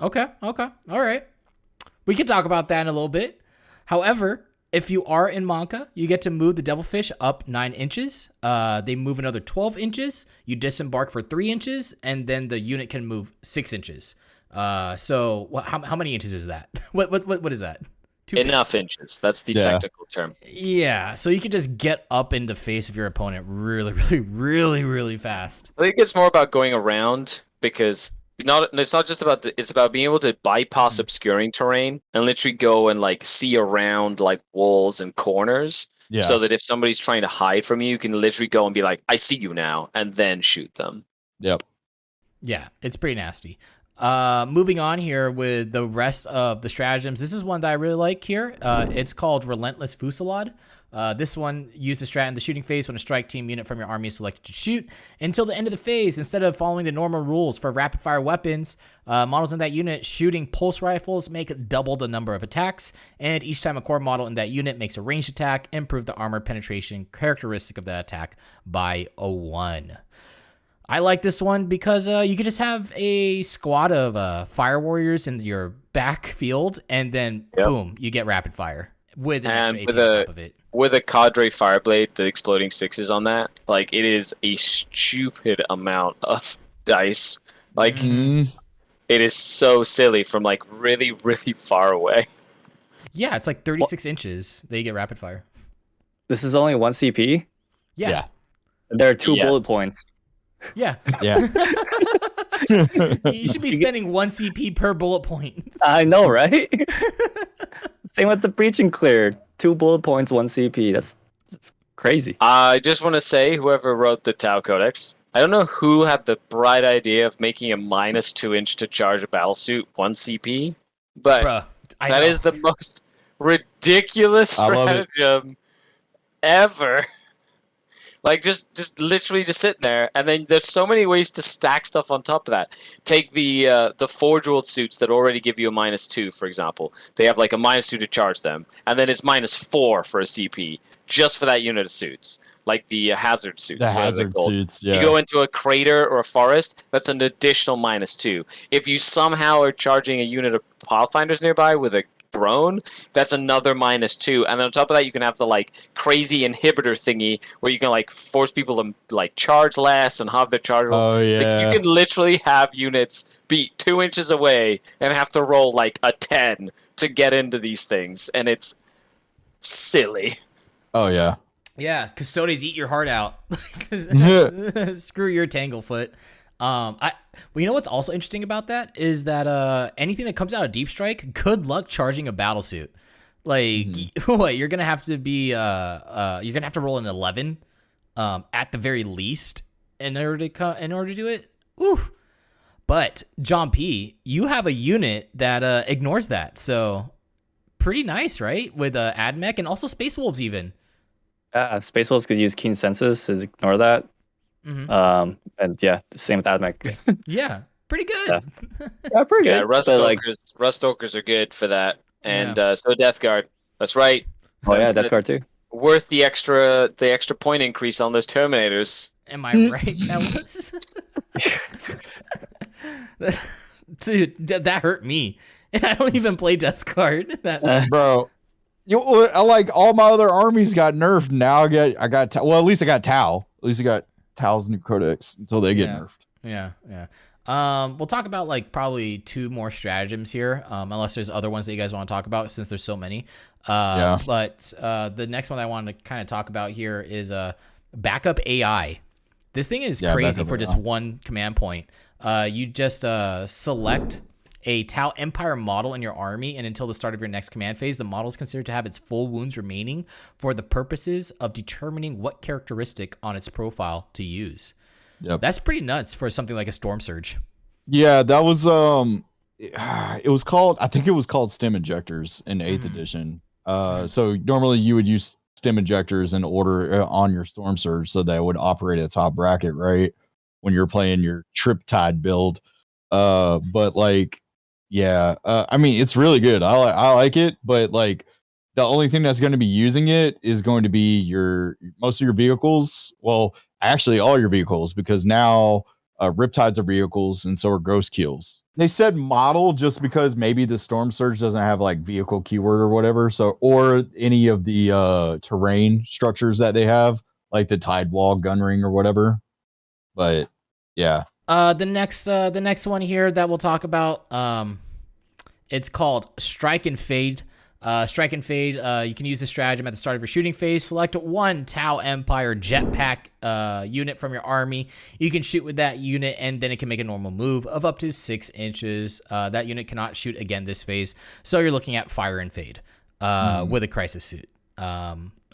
Okay. All right. We can talk about that in a little bit. However, if you are in Monka, you get to move the Devilfish up 9 inches. They move another 12 inches. You disembark for 3 inches, and then the unit can move 6 inches. So how many inches is that? What is that?
Enough inches. That's the technical term.
Yeah. So you can just get up in the face of your opponent really fast.
I think it's more about going around because it's not just about it's about being able to bypass obscuring terrain and literally go and see around walls and corners, so that if somebody's trying to hide from you, you can literally go and be like, I see you now, and then shoot them.
Yep.
Yeah, it's pretty nasty. Moving on here with the rest of the stratagems. This is one that I really like here. It's called Relentless Fusillade. This one uses the strat in the shooting phase when a strike team unit from your army is selected to shoot. Until the end of the phase, instead of following the normal rules for rapid fire weapons, models in that unit shooting pulse rifles make double the number of attacks, and each time a core model in that unit makes a ranged attack, improve the armor penetration characteristic of that attack by 1. I like this one because you could just have a squad of fire warriors in your backfield, and then boom, you get rapid fire with an extra AP on top of it.
With a cadre fireblade, the exploding 6s on that, it is a stupid amount of dice. It is so silly from like really, really far away.
Yeah, it's like 36 inches. They get rapid fire.
This is only 1 CP.
Yeah.
There are 2
Yes.
bullet points.
Yeah.
Yeah.
You should be spending 1 CP per bullet point.
I know, right? Same with the breach and clear. 2 bullet points, 1 CP. That's crazy.
I just want to say, whoever wrote the Tau Codex, I don't know who had the bright idea of making a minus 2-inch to charge a battlesuit 1 CP, but
Bruh,
that is the most ridiculous
I love it.
stratagem ever. Like just literally just sitting there, and then there's so many ways to stack stuff on top of that. Take the Forge World suits that already give you a -2, for example. They have like a -2 to charge them, and then it's -4 for a CP just for that unit of suits, like the hazard suits.
The
whatever they're
hazard
called.
suits. Yeah.
You go into a crater or a forest, that's an additional -2. If you somehow are charging a unit of pathfinders nearby with a drone, that's another -2. And then on top of that, you can have the like crazy inhibitor thingy where you can like force people to like charge less and have their charge rolls.
Oh yeah.
Like, you can literally have units be 2 inches away and have to roll like a 10 to get into these things, and it's silly.
Oh yeah.
Yeah, custodians eat your heart out. Screw your Tanglefoot. Well, you know what's also interesting about that is that anything that comes out of Deep Strike, good luck charging a battlesuit. Like, what you're gonna have to be, you're gonna have to roll an 11, at the very least in order to do it. Ooh. But John P, you have a unit that ignores that, so pretty nice, right? With AdMech and also Space Wolves even.
Space Wolves could use keen senses to ignore that.
Mm-hmm.
And yeah, the same with AdMech.
Yeah, pretty good.
Yeah, pretty
Yeah,
good.
Rust
but, like,
Stalkers are good for that, and so Death Guard. That's right.
oh yeah, Death Guard too.
Worth the extra point increase on those Terminators.
Am I right? Dude, that hurt me, and I don't even play Death Guard.
Bro, I like all my other armies got nerfed. Now I got well, at least I got Tau. At least I got Tau's new Codex until they get nerfed.
Yeah. We'll talk about like probably 2 more stratagems here, unless there's other ones that you guys want to talk about since there's so many. But the next one I wanted to kind of talk about here is backup AI. This thing is crazy for just one command point. You just select a Tau Empire model in your army, and until the start of your next command phase, the model is considered to have its full wounds remaining for the purposes of determining what characteristic on its profile to use.
Yep.
That's pretty nuts for something like a Storm Surge.
Yeah, that was it was called, I think it was called stem injectors in 8th edition. So normally you would use stem injectors in order on your Storm Surge so that it would operate at top bracket, right? When you're playing your Triptide build. But like, yeah, I mean, it's really good. I like it, but like the only thing that's going to be using it is going to be most of your vehicles. Well, actually all your vehicles, because now Riptides are vehicles and so are Ghost Keels. They said model just because maybe the Storm Surge doesn't have like vehicle keyword or whatever. So, or any of the terrain structures that they have, like the Tide Wall, Gunring or whatever. But yeah.
The next one here that we'll talk about, it's called Strike and Fade. Strike and Fade, you can use the stratagem at the start of your shooting phase. Select 1 Tau Empire jetpack unit from your army. You can shoot with that unit, and then it can make a normal move of up to 6 inches. That unit cannot shoot again this phase, so you're looking at Fire and Fade with a crisis suit,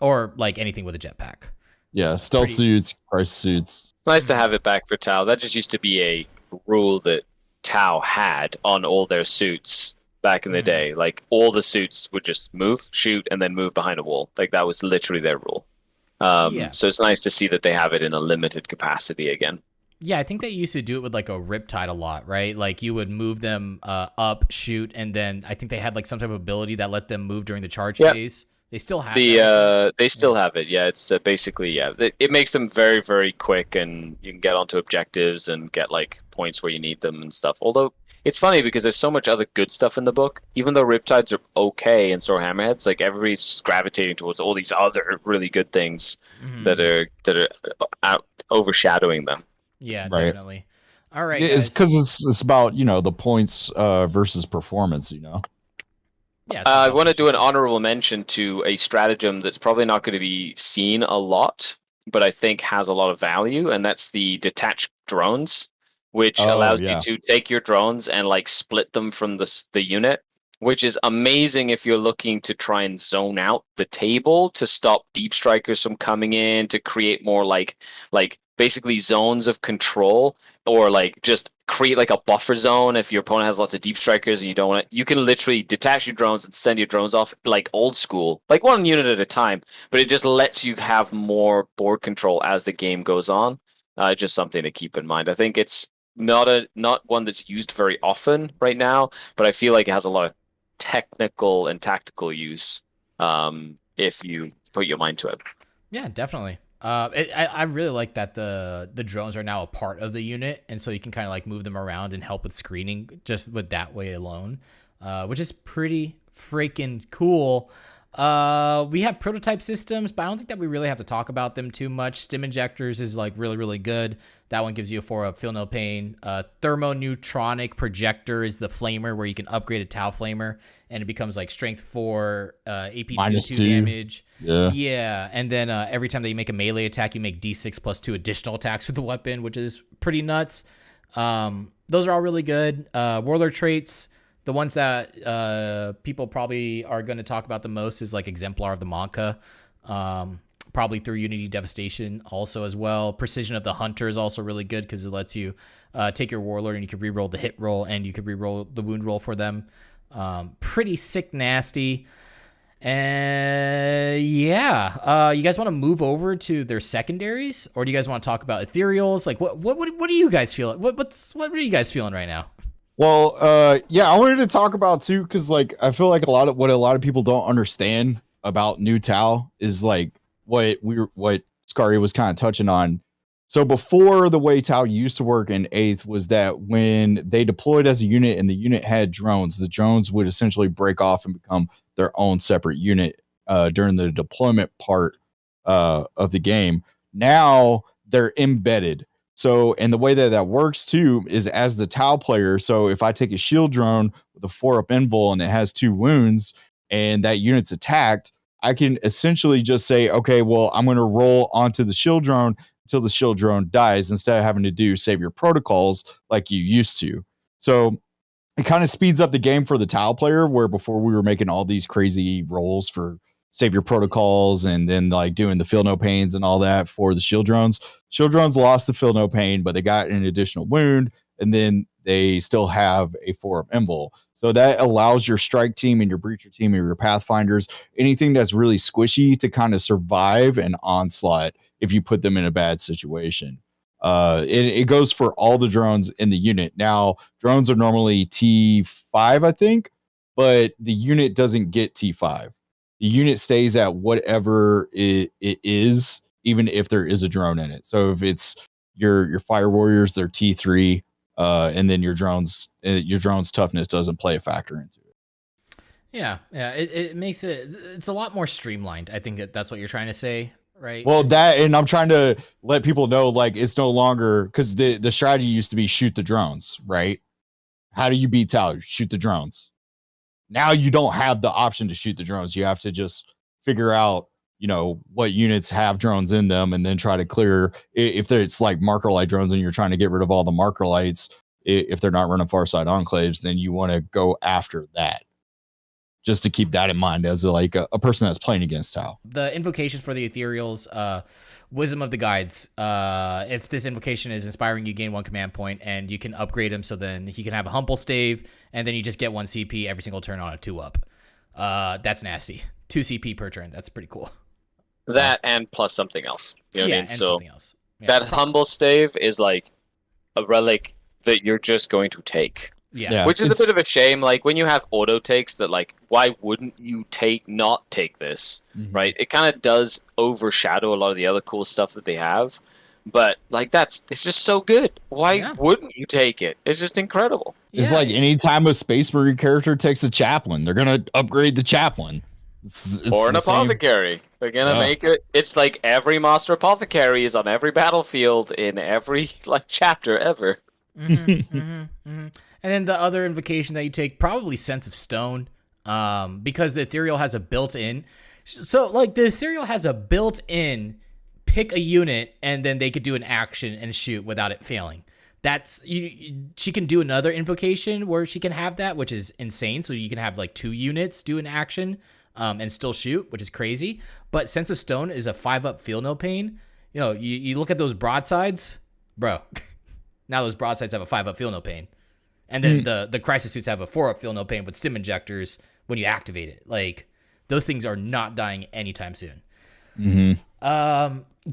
or like anything with a jetpack.
Yeah, stealth suits, crisis suits.
Nice to have it back for Tau. That just used to be a rule that Tau had on all their suits back in the day. Like, all the suits would just move, shoot, and then move behind a wall. Like, that was literally their rule. So it's nice to see that they have it in a limited capacity again.
Yeah, I think they used to do it with like a Riptide a lot, right? Like you would move them up, shoot, and then I think they had like some type of ability that let them move during the charge phase. They still have
they still have it. Yeah, it's basically it makes them very, very quick, and you can get onto objectives and get like points where you need them and stuff. Although it's funny because there's so much other good stuff in the book. Even though Riptides are okay and Sore Hammerheads, like everybody's just gravitating towards all these other really good things that are overshadowing them.
Yeah,
right.
definitely. All right,
It's
guys.
because it's about the points versus performance.
Yeah, it's
I
about
want to do an
efficiency.
honorable mention to a stratagem that's probably not going to be seen a lot, but I think has a lot of value, and that's the detached drones, which
Oh
allows you
yeah,
to take your drones and like split them from the unit, which is amazing if you're looking to try and zone out the table to stop deep strikers from coming in, to create more like basically zones of control, or like just create like a buffer zone if your opponent has lots of deep strikers and you don't want it. You can literally detach your drones and send your drones off like old school, like one unit at a time, but it just lets you have more board control as the game goes on. Just something to keep in mind. I think it's not one that's used very often right now, but I feel like it has a lot of technical and tactical use, if you put your mind to it.
Yeah, definitely. I really like that the drones are now a part of the unit, and so you can kind of like move them around and help with screening just with that way alone, which is pretty freaking cool. We have prototype systems, but I don't think that we really have to talk about them too much. Stim injectors is like really good. That one gives you a 4-up, feel no pain. Thermoneutronic projector is the flamer where you can upgrade a Tau flamer and it becomes like strength 4, AP 2, 2
-2.
damage.
Yeah.
Yeah, and then every time that you make a melee attack, you make D6 plus 2 additional attacks with the weapon, which is pretty nuts. Those are all really good. Warlord traits, the ones that people probably are going to talk about the most is like Exemplar of the Monka. Probably through Unity Devastation also as well. Precision of the Hunter is also really good because it lets you take your Warlord and you can reroll the hit roll and you can reroll the wound roll for them. Pretty sick nasty. And yeah, you guys want to move over to their secondaries, or do you guys want to talk about Ethereals? Like, what do you guys feel? What are you guys feeling right now?
Well, yeah, I wanted to talk about too because like I feel like a lot of people don't understand about New Tau is like what Scary was kind of touching on. So before, the way Tau used to work in 8th was that when they deployed as a unit and the unit had drones, the drones would essentially break off and become their own separate unit during the deployment part of the game. Now they're embedded. So, and the way that works too is as the Tau player. So if I take a shield drone with a 4-up invul and it has 2 wounds and that unit's attacked, I can essentially just say, okay, well, I'm going to roll onto the shield drone until the shield drone dies instead of having to do savior protocols like you used to. So it kind of speeds up the game for the Tau player, where before we were making all these crazy rolls for savior protocols and then like doing the feel no pains and all that for the shield drones. Shield drones lost the feel no pain, but they got an additional wound, and then they still have a 4-up invul. So that allows your strike team and your breacher team and your pathfinders, anything that's really squishy, to kind of survive an onslaught if you put them in a bad situation. It goes for all the drones in the unit. Now, drones are normally T5, I think, but the unit doesn't get T5. The unit stays at whatever it is, even if there is a drone in it. So if it's your fire warriors, they're T3, and then your drone's toughness doesn't play a factor into it.
Yeah, it makes it's a lot more streamlined. I think that's what you're trying to say, right?
Well, that, and I'm trying to let people know, like, it's no longer, because the strategy used to be shoot the drones, right? How do you beat Tau? Shoot the drones. Now you don't have the option to shoot the drones. You have to just figure out, what units have drones in them and then try to clear. If it's like marker light drones and you're trying to get rid of all the marker lights, if they're not running Farsight Enclaves, then you want to go after that. Just to keep that in mind as a person that's playing against Tau.
The invocations for the Ethereals, Wisdom of the Guides. If this invocation is inspiring, you gain 1 command point, and you can upgrade him so then he can have a humble stave, and then you just get 1 CP every single turn on a 2-up. That's nasty. 2 CP per turn. That's pretty cool.
That and plus something else. You know what I mean?
And
So
something else. Yeah.
that humble stave is like a relic that you're just going to take.
Yeah.
Which is a bit of a shame. Like when you have auto takes that, like, why wouldn't you not take this?
Mm-hmm.
Right? It kind of does overshadow a lot of the other cool stuff that they have. But like it's just so good. Why wouldn't you take it? It's just incredible.
It's like any time a Space Marine character takes a chaplain, they're gonna upgrade the chaplain. It's
or an
the same.
apothecary. They're gonna make it. It's like every monster apothecary is on every battlefield in every chapter ever.
And then the other invocation that you take, probably Sense of Stone, because the Ethereal has a built-in. So, like, the Ethereal has a built-in pick a unit, and then they could do an action and shoot without it failing. She can do another invocation where she can have that, which is insane. So you can have like 2 units do an action and still shoot, which is crazy. But Sense of Stone is a 5-up feel no pain. You know, you look at those broadsides, bro. Now those broadsides have a 5-up feel no pain. And then the crisis suits have a 4-up feel no pain with stim injectors when you activate it. Like, those things are not dying anytime soon.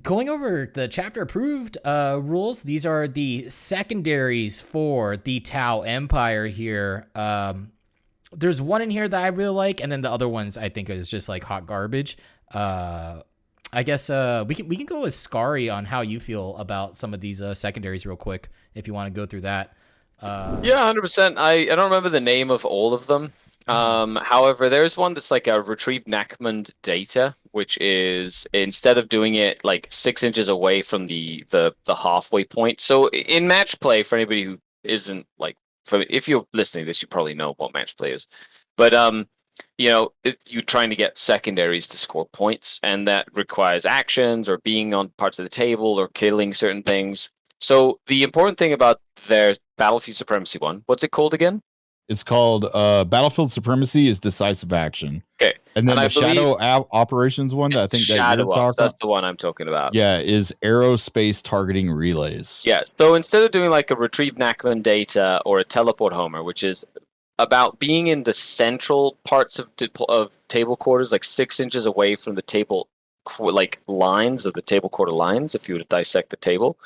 Going over the chapter approved rules, these are the secondaries for the Tau Empire here. There's one in here that I really like, and then the other ones I think is just like hot garbage. I guess we can go with Scary on how you feel about some of these secondaries real quick, if you want to go through that.
Yeah, 100%. I don't remember the name of all of them. However, there's one that's like a retrieve Nachmund data, which is instead of doing it like 6 inches away from the halfway point. So in match play, for anybody who isn't like, if you're listening to this, you probably know what match play is. But you're trying to get secondaries to score points, and that requires actions or being on parts of the table or killing certain things. So the important thing about their Battlefield Supremacy one, what's it called again?
It's called Battlefield Supremacy is Decisive Action.
Okay.
And then
And I
the Shadow Operations one that I think that
Shadow
you're talking
Ops, that's the one I'm talking about.
Yeah, is aerospace targeting relays.
Yeah. So instead of doing like a retrieve Nachmund data or a teleport homer, which is about being in the central parts of table quarters, like 6 inches away from the table like lines of the table quarter lines, if you were to dissect the table,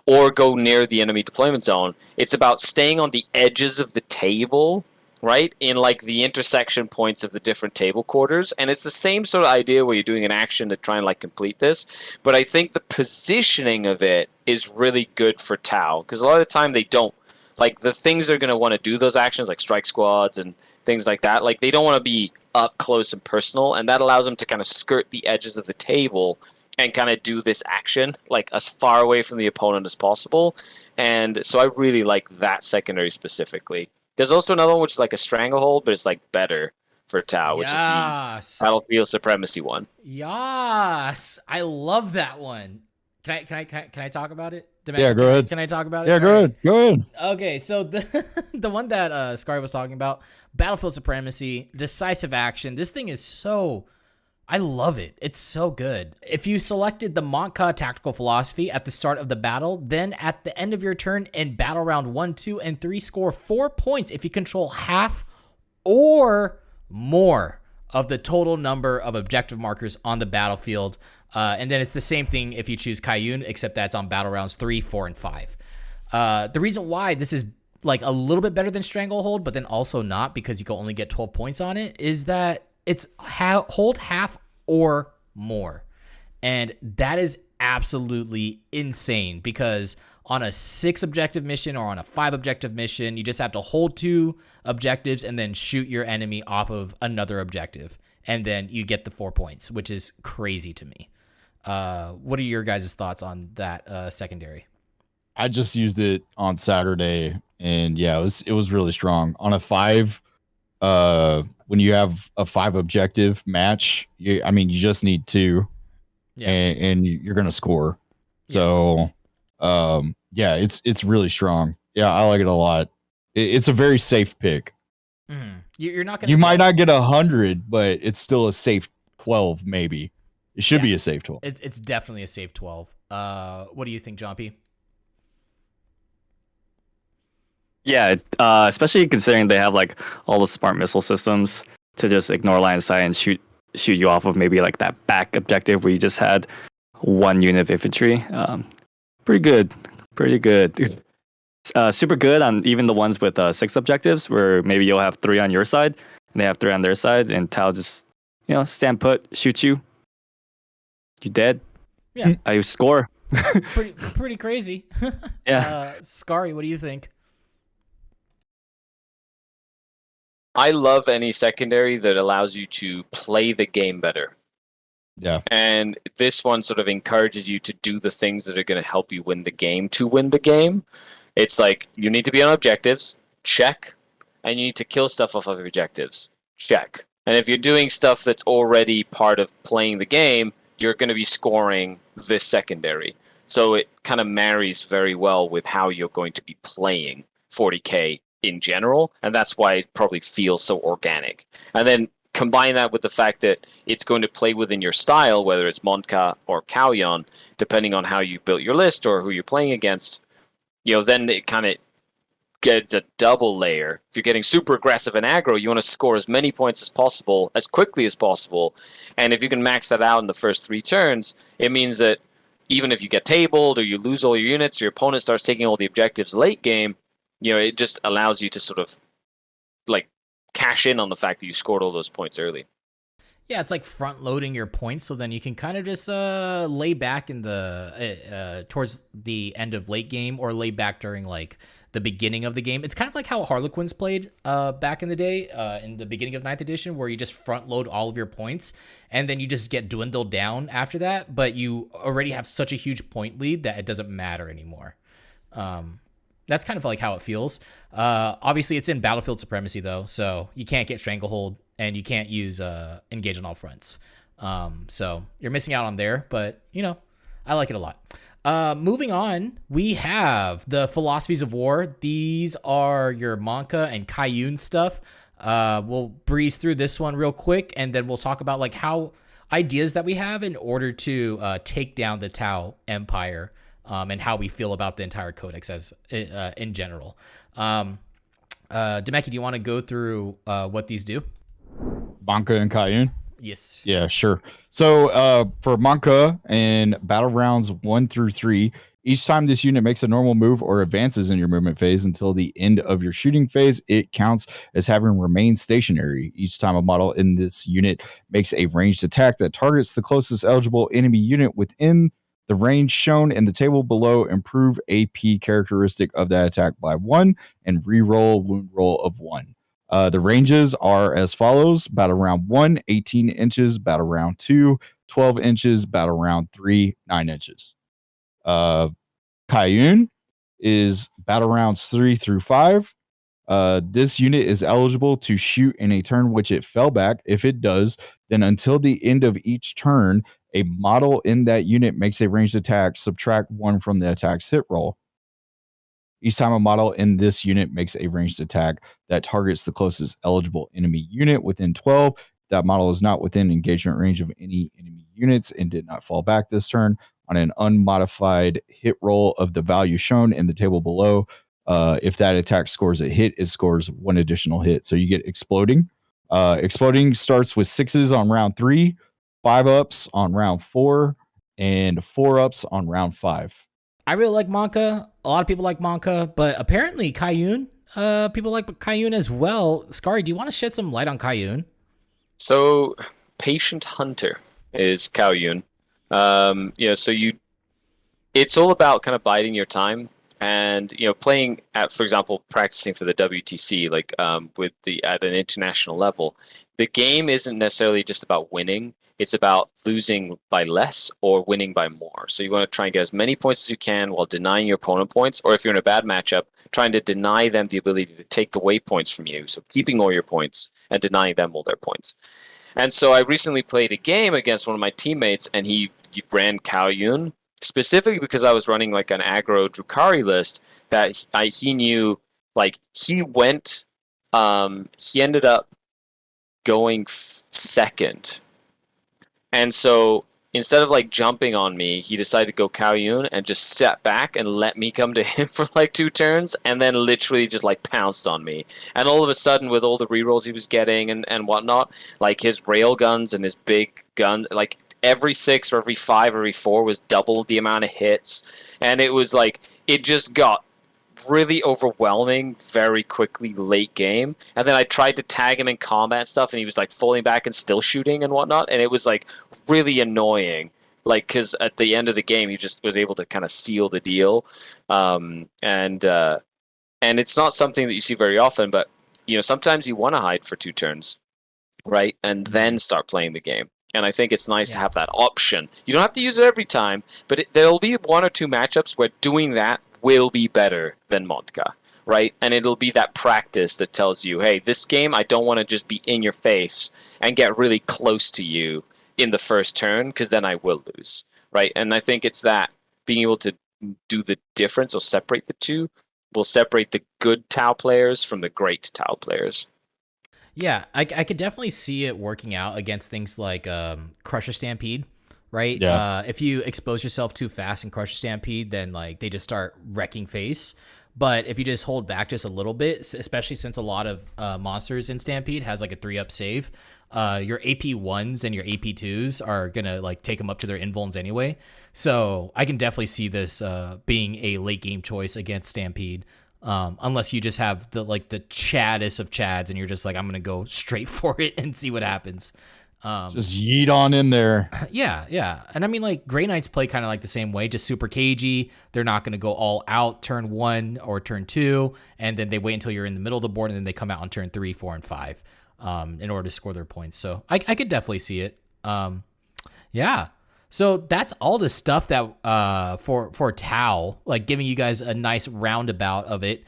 or go near the enemy deployment zone, it's about staying on the edges of the table, right, in like the intersection points of the different table quarters. And it's the same sort of idea where you're doing an action to try and like complete this, but I think the positioning of it is really good for Tau, because a lot of the time they don't like the things they're going to want to do those actions, like strike squads and things like that, like they don't want to be up close and personal, and that allows them to kind of skirt the edges of the table and kind of do this action like as far away from the opponent as possible. And so I really like that secondary specifically. There's also another one which is like a stranglehold, but it's like better for Tau, which is the Battlefield Supremacy one.
Yes, I love that one. Can I talk about it?
Yeah, go ahead.
Can I talk about it?
Yeah, go ahead.
Okay, so the one that Scary was talking about, Battlefield Supremacy, Decisive Action. This thing is so, I love it. It's so good. If you selected the Monka Tactical Philosophy at the start of the battle, then at the end of your turn in battle round 1, 2, and 3, score 4 points if you control half or more of the total number of objective markers on the battlefield. And then it's the same thing if you choose Kayun, except that's on battle rounds 3, 4, and 5. The reason why this is like a little bit better than Stranglehold, but then also not, because you can only get 12 points on it, is that it's hold half or more. And that is absolutely insane, because on a 6 objective mission or on a 5 objective mission, you just have to hold 2 objectives and then shoot your enemy off of another objective. And then you get the 4 points, which is crazy to me. What are your guys' thoughts on that secondary?
I just used it on Saturday, and yeah, it was really strong. On a 5, when you have a 5 objective match, you just need 2, and you're gonna score. So, yeah, it's really strong. Yeah, I like it a lot. It's a very safe pick.
Mm-hmm. You're not gonna.
You might not get 100, but it's still a safe 12. Maybe it should be a safe 12.
It's definitely a safe 12. What do you think, John P?
Yeah, especially considering they have like all the smart missile systems to just ignore line of sight and shoot you off of maybe like that back objective where you just had 1 unit of infantry. Pretty good. Super good on even the ones with 6 objectives, where maybe you'll have 3 on your side and they have 3 on their side, and Tau just stand put, shoot you. You dead.
Yeah.
I score.
pretty crazy.
Yeah.
Scary, what do you think?
I love any secondary that allows you to play the game better.
Yeah.
And this one sort of encourages you to do the things that are going to help you win the game to win the game. It's like you need to be on objectives, check, and you need to kill stuff off of objectives, check. And if you're doing stuff that's already part of playing the game, you're going to be scoring this secondary. So it kind of marries very well with how you're going to be playing 40k in general, and that's why it probably feels so organic. And then combine that with the fact that it's going to play within your style, whether it's Monka or Kauyon, depending on how you've built your list or who you're playing against, then it kind of gets a double layer. If you're getting super aggressive and aggro, you want to score as many points as possible, as quickly as possible. And if you can max that out in the first 3 turns, it means that even if you get tabled or you lose all your units, your opponent starts taking all the objectives late game, it just allows you to sort of like cash in on the fact that you scored all those points early.
Yeah, it's like front loading your points, so then you can kind of just lay back in the towards the end of late game, or lay back during like the beginning of the game. It's kind of like how Harlequins played back in the day, in the beginning of 9th edition, where you just front load all of your points and then you just get dwindled down after that, but you already have such a huge point lead that it doesn't matter anymore. That's kind of like how it feels. Obviously, it's in Battlefield Supremacy, though, so you can't get Stranglehold, and you can't use Engage on all fronts. So you're missing out on there, but, I like it a lot. Moving on, we have the Philosophies of War. These are your Monka and Kaiyun stuff. We'll breeze through this one real quick, and then we'll talk about like how ideas that we have in order to take down the Tau Empire. And how we feel about the entire Codex as in general. Demeki, do you want to go through what these do?
Monka and Kaiyun?
Yes.
Yeah, sure. So for Monka in battle rounds 1 through 3, each time this unit makes a normal move or advances in your movement phase until the end of your shooting phase, it counts as having remained stationary. Each time a model in this unit makes a ranged attack that targets the closest eligible enemy unit within the range shown in the table below, improve AP characteristic of that attack by 1 and reroll wound roll of 1. The ranges are as follows: battle round 1, 18 inches, battle round 2, 12 inches, battle round 3, 9 inches. Kaiyun is battle rounds 3 through 5. This unit is eligible to shoot in a turn which it fell back. If it does, then until the end of each turn, a model in that unit makes a ranged attack, subtract 1 from the attack's hit roll. Each time a model in this unit makes a ranged attack that targets the closest eligible enemy unit within 12, that model is not within engagement range of any enemy units and did not fall back this turn. On an unmodified hit roll of the value shown in the table below, if that attack scores a hit, it scores 1 additional hit. So you get exploding. Exploding starts with 6s on round 3, 5-ups on round 4, and 4-ups on round 5.
I really like Monka. A lot of people like Monka, but apparently Kaiyun, people like Kaiyun as well. Skari, do you want to shed some light on Kaiyun?
So, Patient Hunter is Kaiyun. It's all about kind of biding your time and playing at, for example, practicing for the WTC, like at an international level. The game isn't necessarily just about winning. It's about losing by less or winning by more. So you want to try and get as many points as you can while denying your opponent points, or if you're in a bad matchup, trying to deny them the ability to take away points from you. So keeping all your points and denying them all their points. And so I recently played a game against one of my teammates, and he ran Kaiyun, specifically because I was running like an aggro Drukhari list that he knew, like he ended up going second. And so instead of like jumping on me, he decided to go Kaiyun and just sat back and let me come to him for like 2 turns, and then literally just like pounced on me. And all of a sudden, with all the rerolls he was getting and whatnot, like his rail guns and his big gun, like every 6 or every 5 or every 4 was double the amount of hits. And it was like, it just got really overwhelming very quickly late game. And then I tried to tag him in combat and stuff, and he was like falling back and still shooting and whatnot, and it was like really annoying, like because at the end of the game he just was able to kind of seal the deal. And it's not something that you see very often, but sometimes you want to hide for 2 turns, right, and then start playing the game. And I think it's nice to have that option. You don't have to use it every time, but there'll be 1 or 2 matchups where doing that will be better than Montka, right? And it'll be that practice that tells you, hey, this game, I don't want to just be in your face and get really close to you in the first turn, because then I will lose, right? And I think it's that being able to do the difference or separate the two will separate the good Tau players from the great Tau players.
Yeah, I could definitely see it working out against things like Crusher Stampede, right?
Yeah.
If you expose yourself too fast in Crusher Stampede, then like they just start wrecking face. But if you just hold back just a little bit, especially since a lot of monsters in Stampede has like a 3-up save, your AP 1s and your AP 2s are gonna like take them up to their invulns anyway. So I can definitely see this being a late game choice against Stampede. Unless you just have the chaddest of chads and you're just like, I'm gonna go straight for it and see what happens.
Just yeet on in there.
Yeah. And I mean, like, Grey Knights play kind of like the same way, just super cagey. They're not going to go all out turn 1 or turn 2, and then they wait until you're in the middle of the board, and then they come out on turn 3, 4, and 5 in order to score their points. So I could definitely see it. Yeah. So that's all the stuff that for Tau, like giving you guys a nice roundabout of it.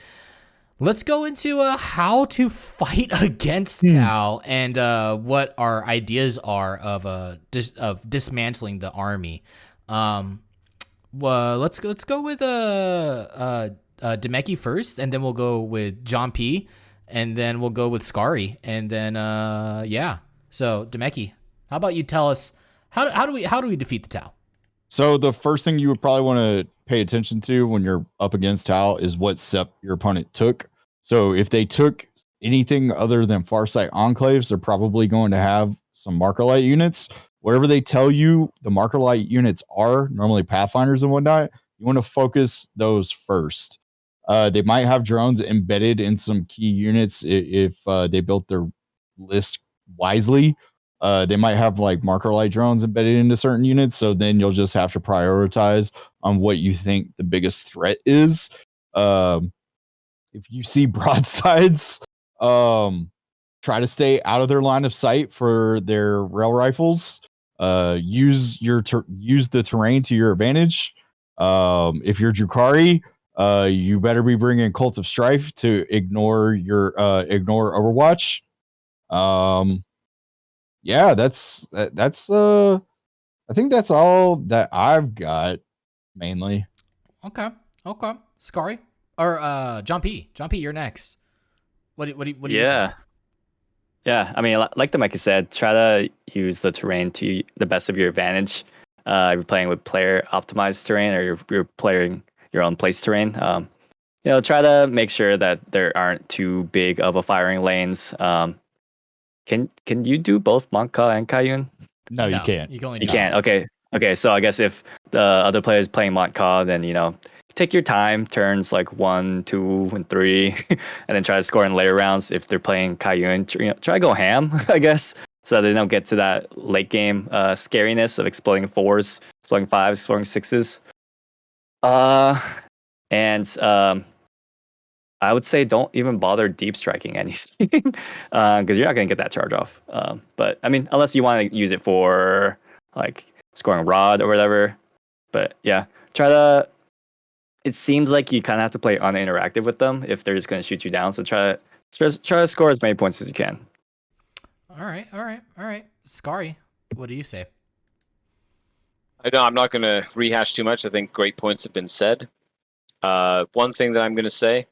Let's go into how to fight against Tau and what our ideas are of dismantling the army. Well, let's go with Demeki first, and then we'll go with John P, and then we'll go with Scary, and then yeah. So Demeki, how about you tell us how do we defeat the Tau?
So the first thing you would probably want to pay attention to when you're up against Tau is what sept your opponent took. So if they took anything other than Farsight Enclaves, they're probably going to have some marker light units. Wherever they tell you the marker light units are, normally Pathfinders and whatnot, you want to focus those first. They might have drones embedded in some key units if they built their list wisely. They might have like marker light drones embedded into certain units. So then you'll just have to prioritize on what you think the biggest threat is. If you see broadsides, try to stay out of their line of sight for their rail rifles. Use the terrain to your advantage. If you're Drukhari, you better be bringing Cult of Strife to ignore Overwatch. Yeah, that's I think that's all that I've got mainly.
Okay. Scary or John P, you're next. What do you think?
Yeah, I mean, like the Mike said, try to use the terrain to the best of your advantage. If you're playing with player optimized terrain, or you're playing your own place terrain, try to make sure that there aren't too big of a firing lanes. Can you do both Monka and Kayun?
No, you can't.
You
can't. Okay. So I guess if the other player is playing Monka, then take your time, turns like 1, 2, and 3, and then try to score in later rounds. If they're playing Kayun, try to go ham, I guess, so they don't get to that late game scariness of exploding 4s, exploding 5s, exploding 6s. And I would say don't even bother deep striking anything, because you're not going to get that charge off. But I mean, unless you want to use it for like scoring rod or whatever. But yeah, it seems like you kind of have to play uninteractive with them if they're just going to shoot you down. So try to score as many points as you can.
All right. Scary, what do you say?
I'm not going to rehash too much. I think great points have been said. One thing that I'm going to say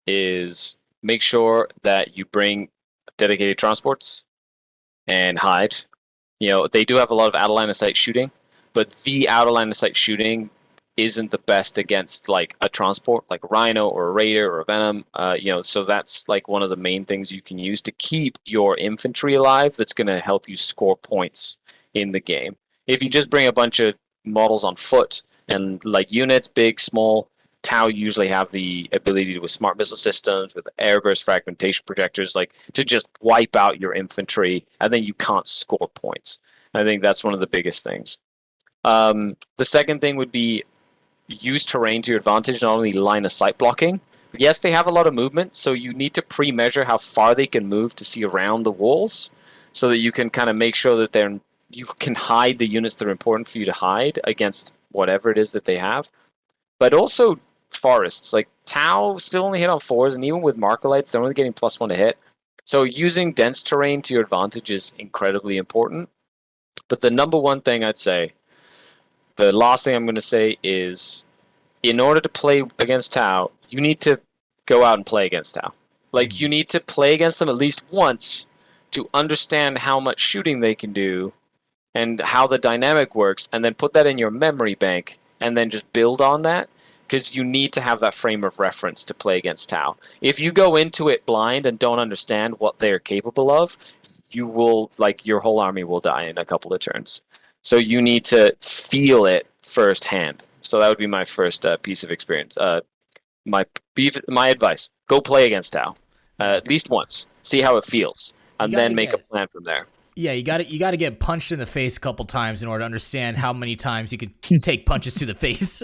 is make sure that you bring dedicated transports and hide. They do have a lot of out of line of sight shooting, but the out of line of sight shooting isn't the best against like a transport, like a Rhino or a Raider or a Venom. So that's like one of the main things you can use to keep your infantry alive. That's going to help you score points in the game. If you just bring a bunch of models on foot and like units, big, small, Tau usually have the ability to, with smart missile systems, with airburst fragmentation projectors, like to just wipe out your infantry, and then you can't score points. I think that's one of the biggest things. The second thing would be use terrain to your advantage, not only line of sight blocking. Yes, they have a lot of movement, so you need to pre-measure how far they can move to see around the walls, so that you can kind of make sure that you can hide the units that are important for you to hide against whatever it is that they have. But also forests. Like Tau still only hit on 4s, and even with Markolites, they're only getting +1 to hit. So using dense terrain to your advantage is incredibly important. But the number one thing I'd say, the last thing I'm going to say is, in order to play against Tau, you need to go out and play against Tau. Like, you need to play against them at least once to understand how much shooting they can do and how the dynamic works, and then put that in your memory bank, and then just build on that, because you need to have that frame of reference to play against Tau. If you go into it blind and don't understand what they're capable of, you will, like, your whole army will die in a couple of turns. So you need to feel it firsthand. So that would be my first piece of experience. My advice: go play against Tau at least once, see how it feels, and then make a plan from there.
Yeah, you got to get punched in the face a couple times in order to understand how many times you could take punches to the face.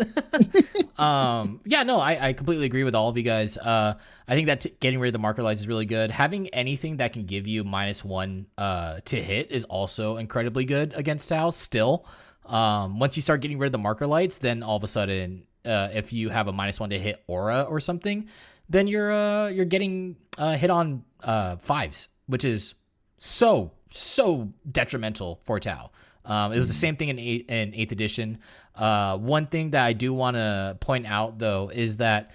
I completely agree with all of you guys. I think that getting rid of the marker lights is really good. Having anything that can give you -1 to hit is also incredibly good against Tau. Still, once you start getting rid of the marker lights, then all of a sudden, if you have a -1 to hit aura or something, then you're getting hit on 5s, which is so detrimental for Tau. It was the same thing in 8th edition. One thing that I do want to point out, though, is that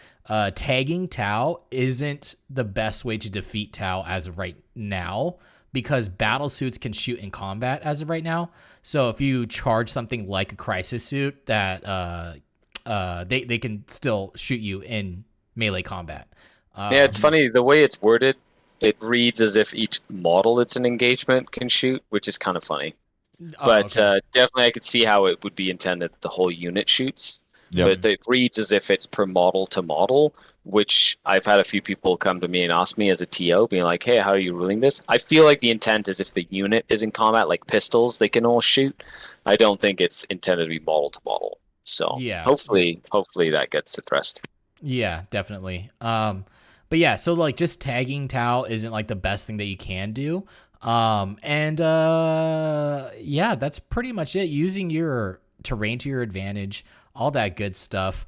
tagging Tau isn't the best way to defeat Tau as of right now, because battle suits can shoot in combat as of right now. So if you charge something like a crisis suit, that they can still shoot you in melee combat.
Yeah, it's funny the way it's worded. It reads as if each model it's an engagement can shoot, which is kind of funny. But definitely I could see how it would be intended that the whole unit shoots. Yep. But it reads as if it's per model to model, which I've had a few people come to me and ask me as a TO, being like, hey, how are you ruling this? I feel like the intent is if the unit is in combat, like pistols, they can all shoot. I don't think it's intended to be model to model. So yeah, hopefully that gets addressed.
Yeah, definitely. But yeah, so like just tagging Tau isn't like the best thing that you can do. Yeah, that's pretty much it. Using your terrain to your advantage, all that good stuff.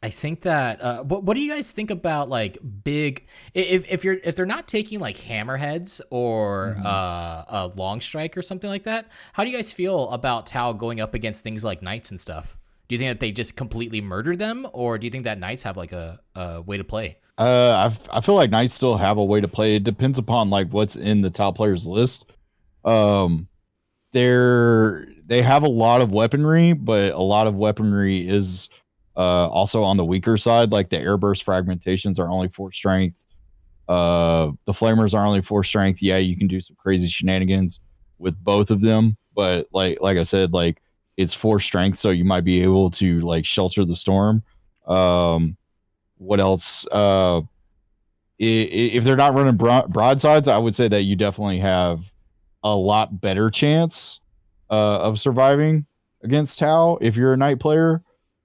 I think that what do you guys think about like big if they're not taking like hammerheads or a long strike or something like that? How do you guys feel about Tau going up against things like knights and stuff? Do you think that they just completely murder them, or do you think that knights have like a way to play?
I feel like knights still have a way to play. It depends upon like what's in the top players list. They have a lot of weaponry, but a lot of weaponry is also on the weaker side. Like the airburst fragmentations are only 4 strength. The flamers are only 4 strength. Yeah, you can do some crazy shenanigans with both of them, but like I said, like it's 4 strength, so you might be able to like shelter the storm. What else? If they're not running broadsides, I would say that you definitely have a lot better chance of surviving against Tau if you're a knight player.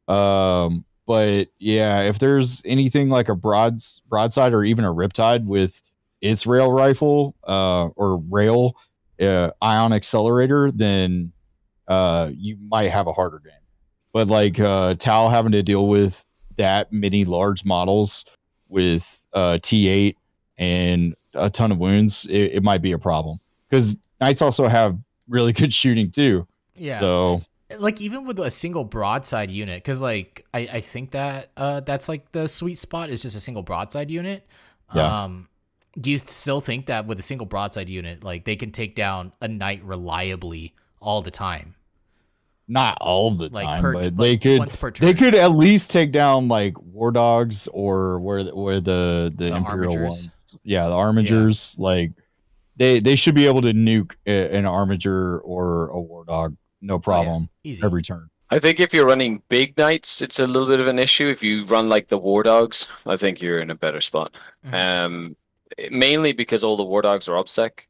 But yeah, if there's anything like a broadside or even a riptide with its rail rifle or rail ion accelerator, then you might have a harder game. But like Tau having to deal with that many large models with T8 and a ton of wounds, it might be a problem, because knights also have really good shooting too.
Yeah.
So
like even with a single broadside unit, because like I think that that's like the sweet spot is just a single broadside unit.
Yeah.
Do you still think that with a single broadside unit, like they can take down a knight reliably all the time?
Not all the time, but
they
could at least take down like war dogs or where the Imperial
armigers.
Ones. Yeah, the armigers. Yeah. Like they should be able to nuke an armiger or a war dog, no problem, every turn.
I think if you're running big knights, it's a little bit of an issue. If you run like the war dogs, I think you're in a better spot. Mm-hmm. Mainly because all the war dogs are obsec,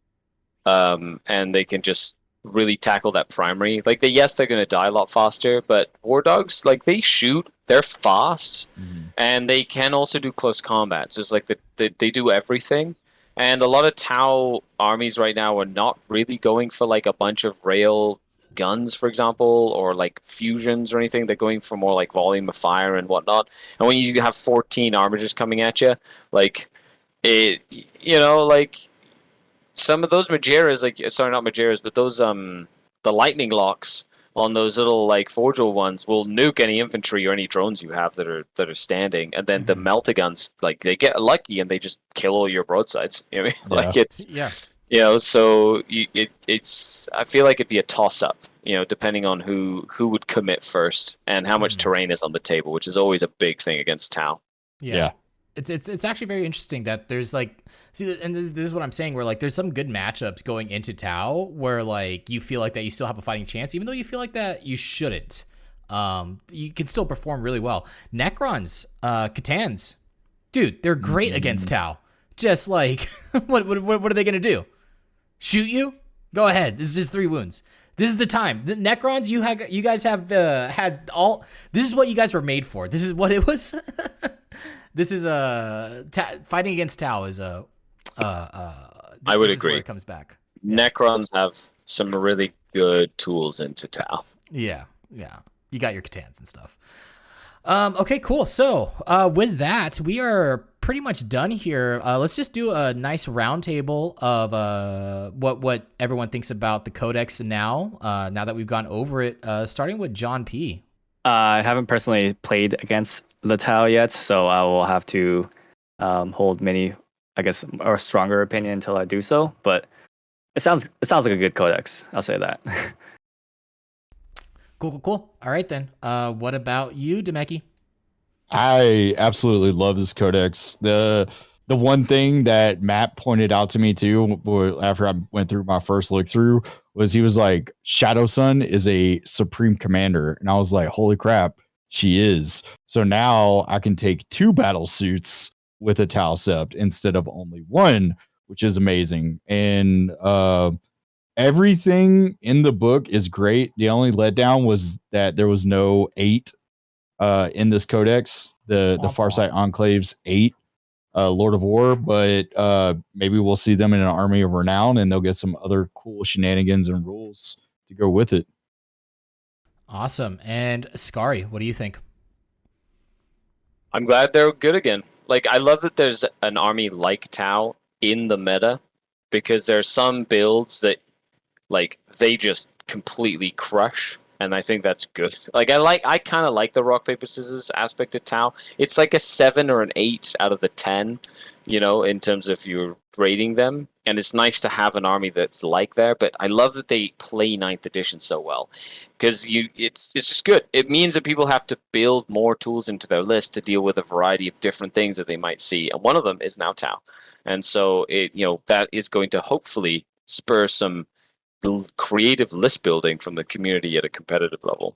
and they can just really tackle that primary. Like they're going to die a lot faster, but war dogs, like they shoot, they're fast, and they can also do close combat. So it's like they do everything. And a lot of Tau armies right now are not really going for like a bunch of rail guns, for example, or like fusions or anything. They're going for more like volume of fire and whatnot. And when you have 14 armatures coming at you, like it, like some of those Majeras, like sorry, not Majeras, but those the lightning locks on those little like Forgel ones will nuke any infantry or any drones you have that are standing, and then the Meltaguns, like they get lucky and they just kill all your broadsides. You know what I mean? Like it's so it's I feel like it'd be a toss up, depending on who would commit first and how much terrain is on the table, which is always a big thing against Tau.
Yeah. It's actually very interesting that there's like, see, and this is what I'm saying, where like there's some good matchups going into Tau where like you feel like that you still have a fighting chance, even though you feel like that you shouldn't. You can still perform really well. Necrons, C'tans, dude, they're great against Tau. Just like, what are they gonna do? Shoot you? Go ahead. This is just 3 wounds. This is the time. The Necrons, you guys have had all. This is what you guys were made for. This is what it was. This is fighting against Tau is a.
I would agree.
Where it comes back.
Necrons have some really good tools into Tau.
Yeah. You got your C'tans and stuff. Okay, cool. So with that, we are pretty much done here. Let's just do a nice roundtable of what everyone thinks about the Codex now. Now that we've gone over it, starting with John P.
I haven't personally played against Letao yet, so I will have to hold a stronger opinion until I do so. But it sounds like a good Codex. I'll say that.
Cool. All right then. What about you, Demeki?
I absolutely love this Codex. The one thing that Matt pointed out to me too, after I went through my first look through, was he was like, Shadow Sun is a supreme commander, and I was like, holy crap, she is. So now I can take 2 battle suits with a Tau Sept instead of only 1, which is amazing. And everything in the book is great. The only letdown was that there was no 8 in this Codex, the Farsight Enclaves 8 Lord of War, but maybe we'll see them in an army of renown and they'll get some other cool shenanigans and rules to go with it.
Awesome. And Skari, what do you think?
I'm glad they're good again. Like, I love that there's an army like Tau in the meta, because there's some builds that like they just completely crush, and I think that's good. Like I kind of like the rock paper scissors aspect of Tau. It's like a 7 or an 8 out of the 10, in terms of you're rating them, and it's nice to have an army that's like there. But I love that they play 9th edition so well, because it's just good. It means that people have to build more tools into their list to deal with a variety of different things that they might see, and one of them is now Tau, and so that is going to hopefully spur some creative list building from the community at a competitive level.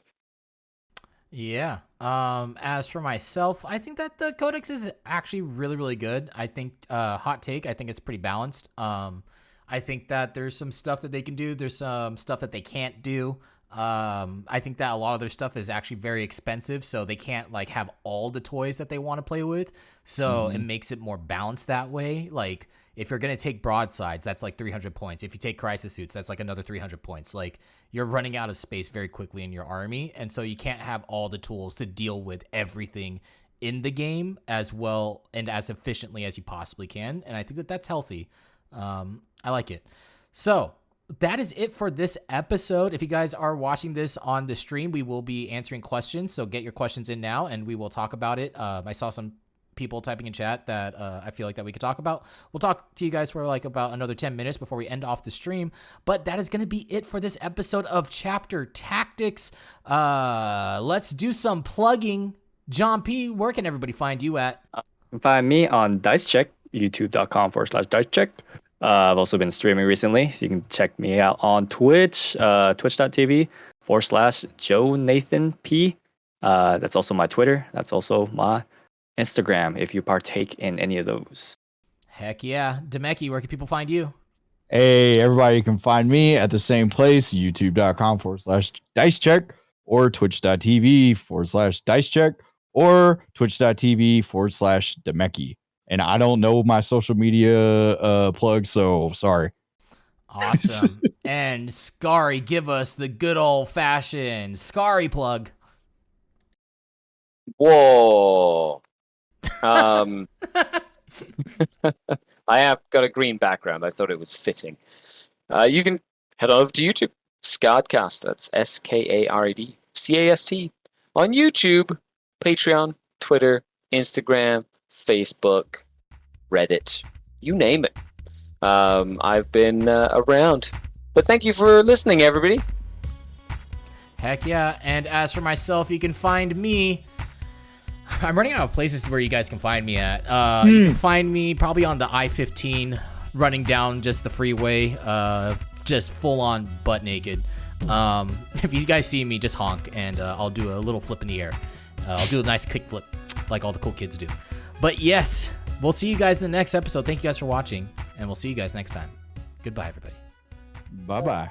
Yeah. As for myself, I think that the Codex is actually really, really good. I think, hot take, I think it's pretty balanced. I think that there's some stuff that they can do. There's some stuff that they can't do. I think that a lot of their stuff is actually very expensive, so they can't like have all the toys that they want to play with. So it makes it more balanced that way. Like if you're going to take broadsides, that's like 300 points. If you take crisis suits, that's like another 300 points. Like you're running out of space very quickly in your army. And so you can't have all the tools to deal with everything in the game as well and as efficiently as you possibly can. And I think that that's healthy. I like it. So that is it for this episode. If you guys are watching this on the stream, we will be answering questions. So get your questions in now and we will talk about it. I saw some people typing in chat that I feel like that we could talk about. We'll talk to you guys for like about another 10 minutes before we end off the stream. But that is going to be it for this episode of Chapter Tactics. Let's do some plugging. John P., where can everybody find you at?
You can find me on DiceCheck, youtube.com/DiceCheck. I've also been streaming recently, so you can check me out on Twitch, twitch.tv/JoeNathanP. That's also my Twitter. That's also my Instagram, if you partake in any of those.
Heck yeah. Demeki, where can people find you?
Hey, everybody, you can find me at the same place, youtube.com/DiceCheck or twitch.tv/DiceCheck or twitch.tv/Demeki. And I don't know my social media plugs, so sorry.
Awesome. And Scary, give us the good old-fashioned Scary plug.
Whoa. I have got a green background. I thought it was fitting. You can head over to YouTube. Skardcast. That's SKARED. On YouTube, Patreon, Twitter, Instagram, Facebook, Reddit. You name it. I've been around. But thank you for listening, everybody.
Heck yeah. And as for myself, you can find me. I'm running out of places where you guys can find me at. You can find me probably on the I-15, running down just the freeway, just full on butt naked. If you guys see me, just honk, and I'll do a little flip in the air. I'll do a nice kick flip, like all the cool kids do. But yes, we'll see you guys in the next episode. Thank you guys for watching, and we'll see you guys next time. Goodbye, everybody.
Bye-bye.